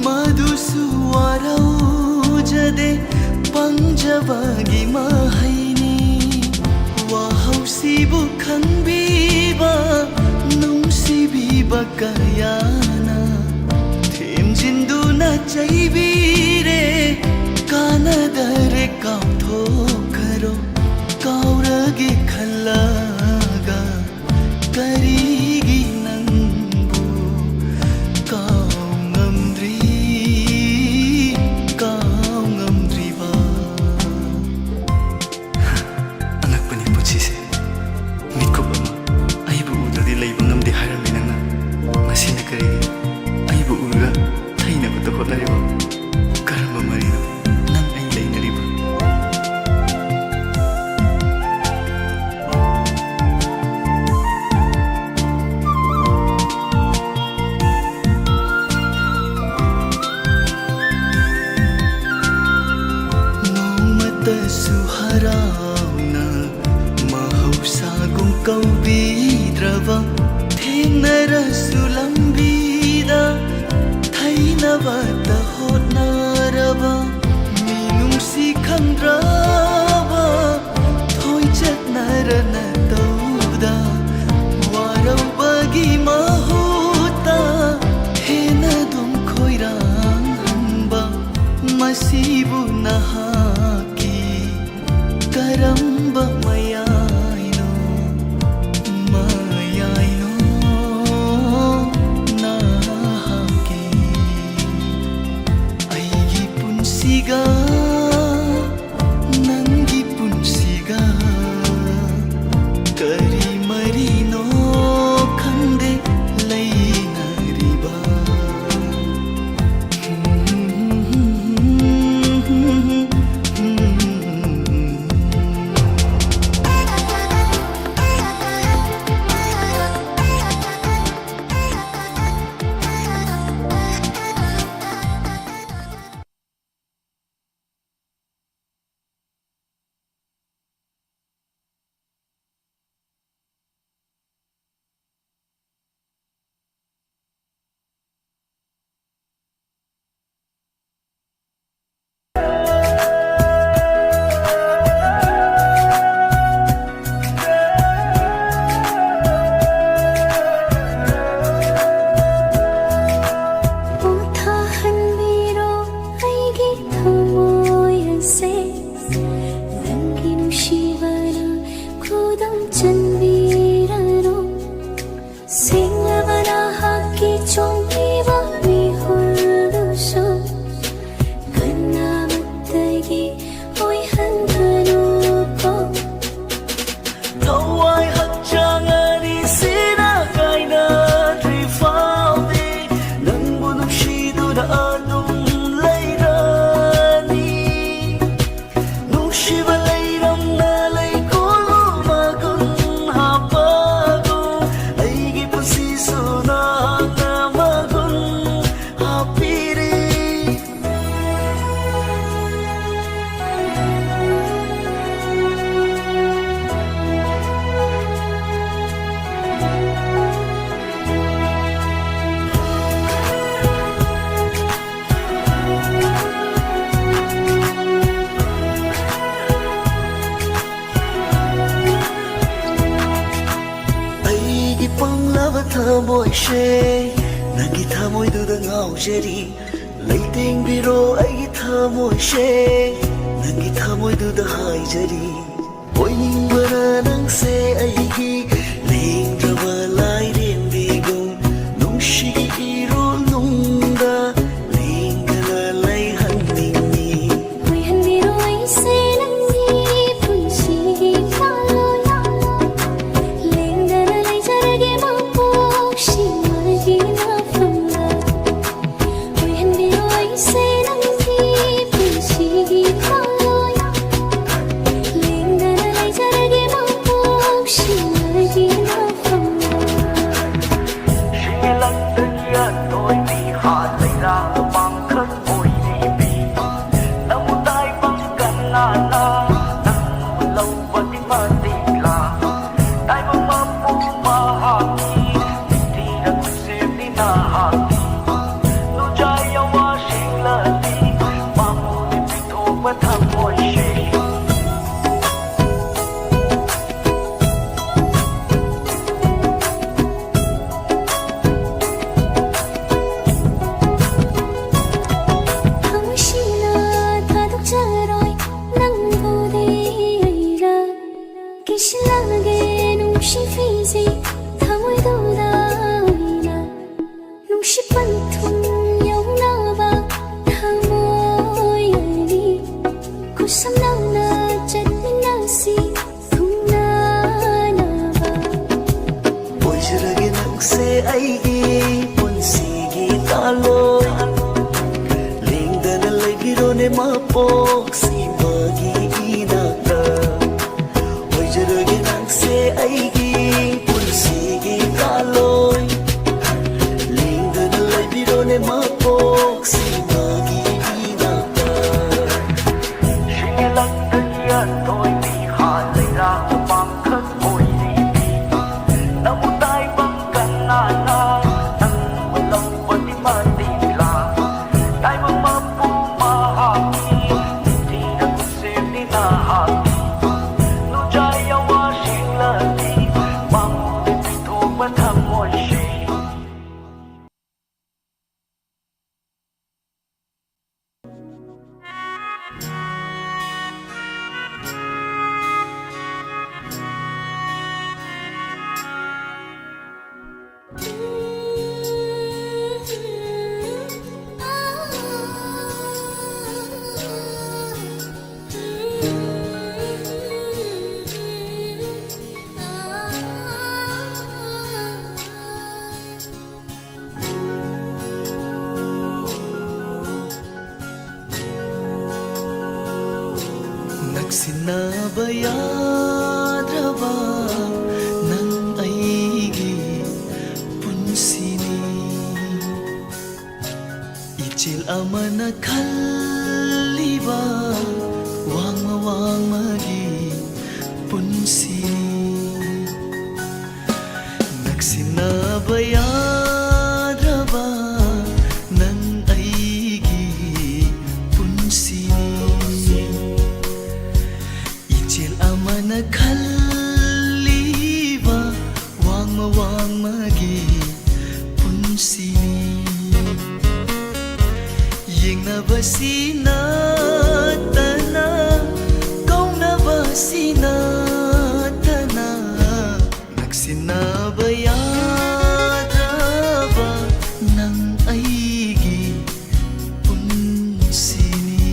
madusu araujade panjavagi mahaini wahausibu khanbiba nungsibiba kayana themjinduna chaibire kanadare kauthokaro kaurage khalaga karigi nangbu kaungamdri kaungamdriba angakpani punsise mitkup ama aibu udradi leiba ngamde hairami nangna masina karigi aibu urga thaina bata hotnariba karamba marino nang ai leinariba nomata suharauna mahausagum kaubidraba thenarasu lambida thainabata hotnaraba minungsi khandraba thoichatnarana tauda waraubagi mahuta henadum khoirang hanba masibu nahaki karamba mayaino mayaino nahaki aigi punsiga nangi punsiga kari marino khande lainariba Uthahanbiro aigi thamoyase nangi nushibana khudam chanbirano singlabana haki chongiba mihurduso kannamatagi oihanganuko Tawai hakchangani sina kaina trifaldi nangbu nungshiduna adum lairani nungshiba leiramna leikulu magun hapagu aigi pusisuna na magun hapiri aigi panglaba thamoy she nangi thamoy duda ngaujari leiteng biro aigi thamoy she ꯅꯪꯒꯤ ꯊꯃꯣꯏꯗꯨꯗ ꯍꯥꯏꯖꯔꯤ ꯑꯣꯏꯅꯤꯡꯕꯅ ꯅꯪꯁꯦ ꯑꯩꯒꯤ ꯂꯦꯡꯗ꯭ꯔꯕ ꯂꯥꯏꯔꯦꯝꯕꯤꯒꯨꯝ ꯅꯨꯡꯁꯤꯒꯤ ꯏꯔꯣꯜ ꯅꯨꯡꯗ ꯂꯦꯡꯗꯅ ꯂꯩꯍꯟꯅꯤꯡꯉꯤ ꯑꯣꯏꯍꯟꯕꯤꯔꯣ ꯑꯩꯁꯦ ꯅꯪꯒꯤ ꯄꯨꯟꯁꯤꯒꯤ ꯀꯥꯂꯣꯟ ꯂꯦꯡꯗꯅ ꯂꯩꯖꯔꯒꯦ ꯃꯄꯣꯛꯁꯤꯃꯒꯤ ꯅꯥꯐꯝꯗ ꯑꯣꯏꯍꯟꯕꯤꯔꯣ ꯑꯩꯁꯦ ꯅꯪꯒꯤ ꯄꯨꯟꯁꯤꯒꯤ ꯀꯥꯂꯣꯟ ꯂꯦꯡꯗꯅ ꯂꯩꯖꯔꯒꯦ ꯃꯄꯣꯛꯁꯤꯃꯒꯤ ꯅꯥꯐꯝꯗ ꯂꯛꯇꯒꯤ ꯑꯇꯣꯏꯕꯤ ꯍꯥꯠꯂꯩꯔꯥ ꯄꯥꯡꯈꯛ ꯑꯣꯏꯔꯤꯕꯤ ꯅꯪꯕꯨ ꯇꯥꯏꯕꯪ ꯀꯅꯥꯅ ꯅꯪꯕꯨ ꯂꯧꯕꯗꯤ ꯃꯇꯤꯛꯂꯥ ꯇꯥꯏꯕꯪ ꯃꯄꯨ ꯃꯍꯥꯛꯀꯤ ꯅꯤꯡꯊꯤꯅ ꯈꯨꯠꯁꯦꯝꯅꯤ ꯅꯍꯥꯛꯀꯤ ꯅꯨꯡꯖꯥ ꯌꯥꯋꯥ ꯁꯤꯡꯂꯗꯤ ꯃꯥꯕꯨꯗꯤ ꯄꯤꯊꯣꯛꯄ ꯊꯝꯃꯣꯏꯁꯦ ꯊꯃꯣꯏꯁꯤꯅ ꯊꯥꯗꯣꯛꯆꯔꯣꯏ ꯅꯪꯕꯨꯗꯤ ꯑꯩꯔꯥ ꯀꯤꯁꯤꯜꯂꯒꯦ ꯅꯨꯡꯁꯤ ꯐꯤꯖꯤ ꯊꯃꯣꯏꯗꯨꯗ ꯑꯣꯏꯅ ꯅꯨꯡꯁꯤ ꯄꯟꯊꯨꯡ ꯌꯧꯅꯕ ꯊꯃꯣꯏ ꯑꯅꯤ ꯈꯨꯠꯁꯝꯅꯅ ꯆꯠꯃꯤꯟꯅꯁꯤ ꯊꯨꯡꯅꯅꯕ ꯑꯣꯏꯖꯔꯒꯦ ꯅꯪꯁꯦ ꯑꯩꯒꯤ ꯄꯨꯟꯁꯤꯒꯤ ꯀꯥꯂꯣꯏ ꯂꯦꯡꯗꯅ ꯂꯩꯕꯤꯔꯣꯅꯦ ꯃꯄꯣꯛꯁꯤꯃꯒꯤ ꯏꯅꯥꯛꯇ ꯑꯣꯏꯖꯔꯒꯦ ꯅꯪꯁꯦ ꯑꯩꯒꯤ ꯄꯨꯟꯁꯤꯒꯤ ꯀꯥꯂꯣꯏ ꯂꯦꯡꯗꯅ ꯂꯩꯕꯤꯔꯣꯅꯦ ꯃꯄꯣꯛꯁꯤꯃꯒꯤ ꯏꯅꯥꯛꯇ ꯂꯛꯇꯒꯤ ꯑꯇꯣꯏꯕꯤ ꯍꯥꯠꯂꯩꯔꯥ ꯄꯥꯡꯈꯛ ꯑꯣꯏꯔꯤꯕꯤ ꯅꯪꯕꯨ ꯇꯥꯏꯕꯪ ꯀꯅꯥꯅ ꯅꯪꯕꯨ ꯂꯧꯕꯗꯤ ꯃꯇꯤꯛꯂꯥ ꯇꯥꯏꯕꯪ ꯃꯄꯨ ꯃꯍꯥꯛꯀꯤ ꯅꯤꯡꯊꯤꯅ ꯈꯨꯠꯁꯦꯝꯅꯤ ꯅꯍꯥꯛꯀꯤ ꯅꯨꯡꯖꯥ ꯌꯥꯋꯥ ꯁꯤꯡꯂꯗꯤ ꯃꯥꯕꯨꯗꯤ ꯄꯤꯊꯣꯛꯄ ꯊꯝꯃꯣꯏꯁꯦ ꯅꯛꯁꯤꯟꯅꯕ ꯌꯥꯗ꯭ꯔꯕ ꯅꯪ ꯑꯩꯒꯤ ꯄꯨꯟꯁꯤꯅꯤ ꯏꯆꯦꯜ ꯑꯃꯅ ꯈꯜꯂꯤꯕ ꯋꯥꯡꯃ ꯋꯥꯡꯃꯒꯤ ꯄꯨꯟꯁꯤꯅꯤ ꯅꯛꯁꯤꯟꯅꯕ ꯌꯥꯗ꯭ꯔꯕ ꯅꯪ ꯑꯩꯒꯤ ꯄꯨꯟꯁꯤꯅꯤ ꯏꯆꯦꯜ ꯑꯃꯅ ꯈꯜꯂꯤꯕ ꯋꯥꯡꯃ ꯋꯥꯡꯃꯒꯤ ꯄꯨꯟꯁꯤꯅꯤ ꯌꯦꯡꯅꯕꯁꯤ ꯅꯠꯇꯅ ꯀꯧꯅꯕꯁꯤ ꯅꯠꯇꯅ ꯅꯛꯁꯤꯟꯅꯕ ꯌꯥꯗ꯭ꯔꯕ ꯅꯪ ꯑꯩꯒꯤ ꯄꯨꯟꯁꯤꯅꯤ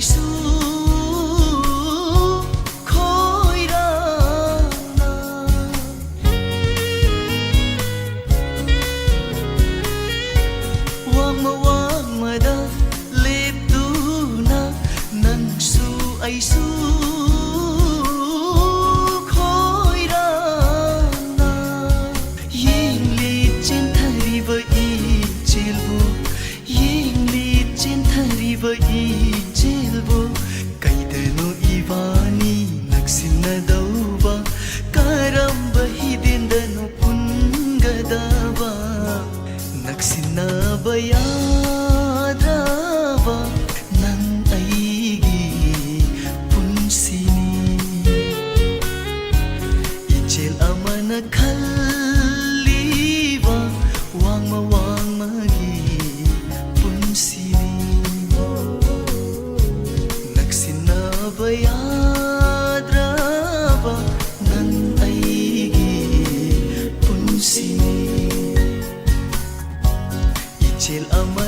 ꯑꯩꯁꯨ ꯈꯣꯏꯔꯥꯡꯅ ꯋꯥꯡꯃ ꯋꯥꯡꯃꯗ ꯂꯦꯞꯇꯨꯅ ꯅꯪꯁꯨ ꯑꯩꯁꯨ ꯈꯣꯏꯔꯥꯡꯅ ꯌꯦꯡꯂꯤ ꯆꯦꯟꯊꯔꯤꯕ ꯏꯆꯦꯜꯕꯨ ꯌꯦꯡꯂꯤ ꯆꯦꯟꯊꯔꯤꯕ 이제부 ꯀꯩꯗꯅꯣ 이바니 ꯅꯛꯁꯤꯟꯅꯗꯧꯕ ꯀꯔꯝꯕ ꯍꯤꯗꯦꯟꯗꯅꯣ ꯄꯨꯟꯒꯗꯕ ꯅꯛꯁꯤꯟꯅꯕ ꯌꯥꯗ꯭ꯔꯕ ꯅꯪ ꯑꯩꯒꯤ ꯄꯨꯟꯁꯤꯅꯤ 이젤 ꯑꯃꯅ ꯈꯜꯂꯤꯕ ꯋꯥꯡꯃ ꯋꯥꯡꯃꯒꯤ ꯄꯨꯟꯁꯤꯅꯤ ꯅꯛꯁꯤꯟꯅꯕ ꯌꯥꯗ꯭ꯔꯕ ꯅꯪ ꯑꯩꯒꯤ ꯄꯨꯟꯁꯤꯅꯤ 이젤 ꯑꯃ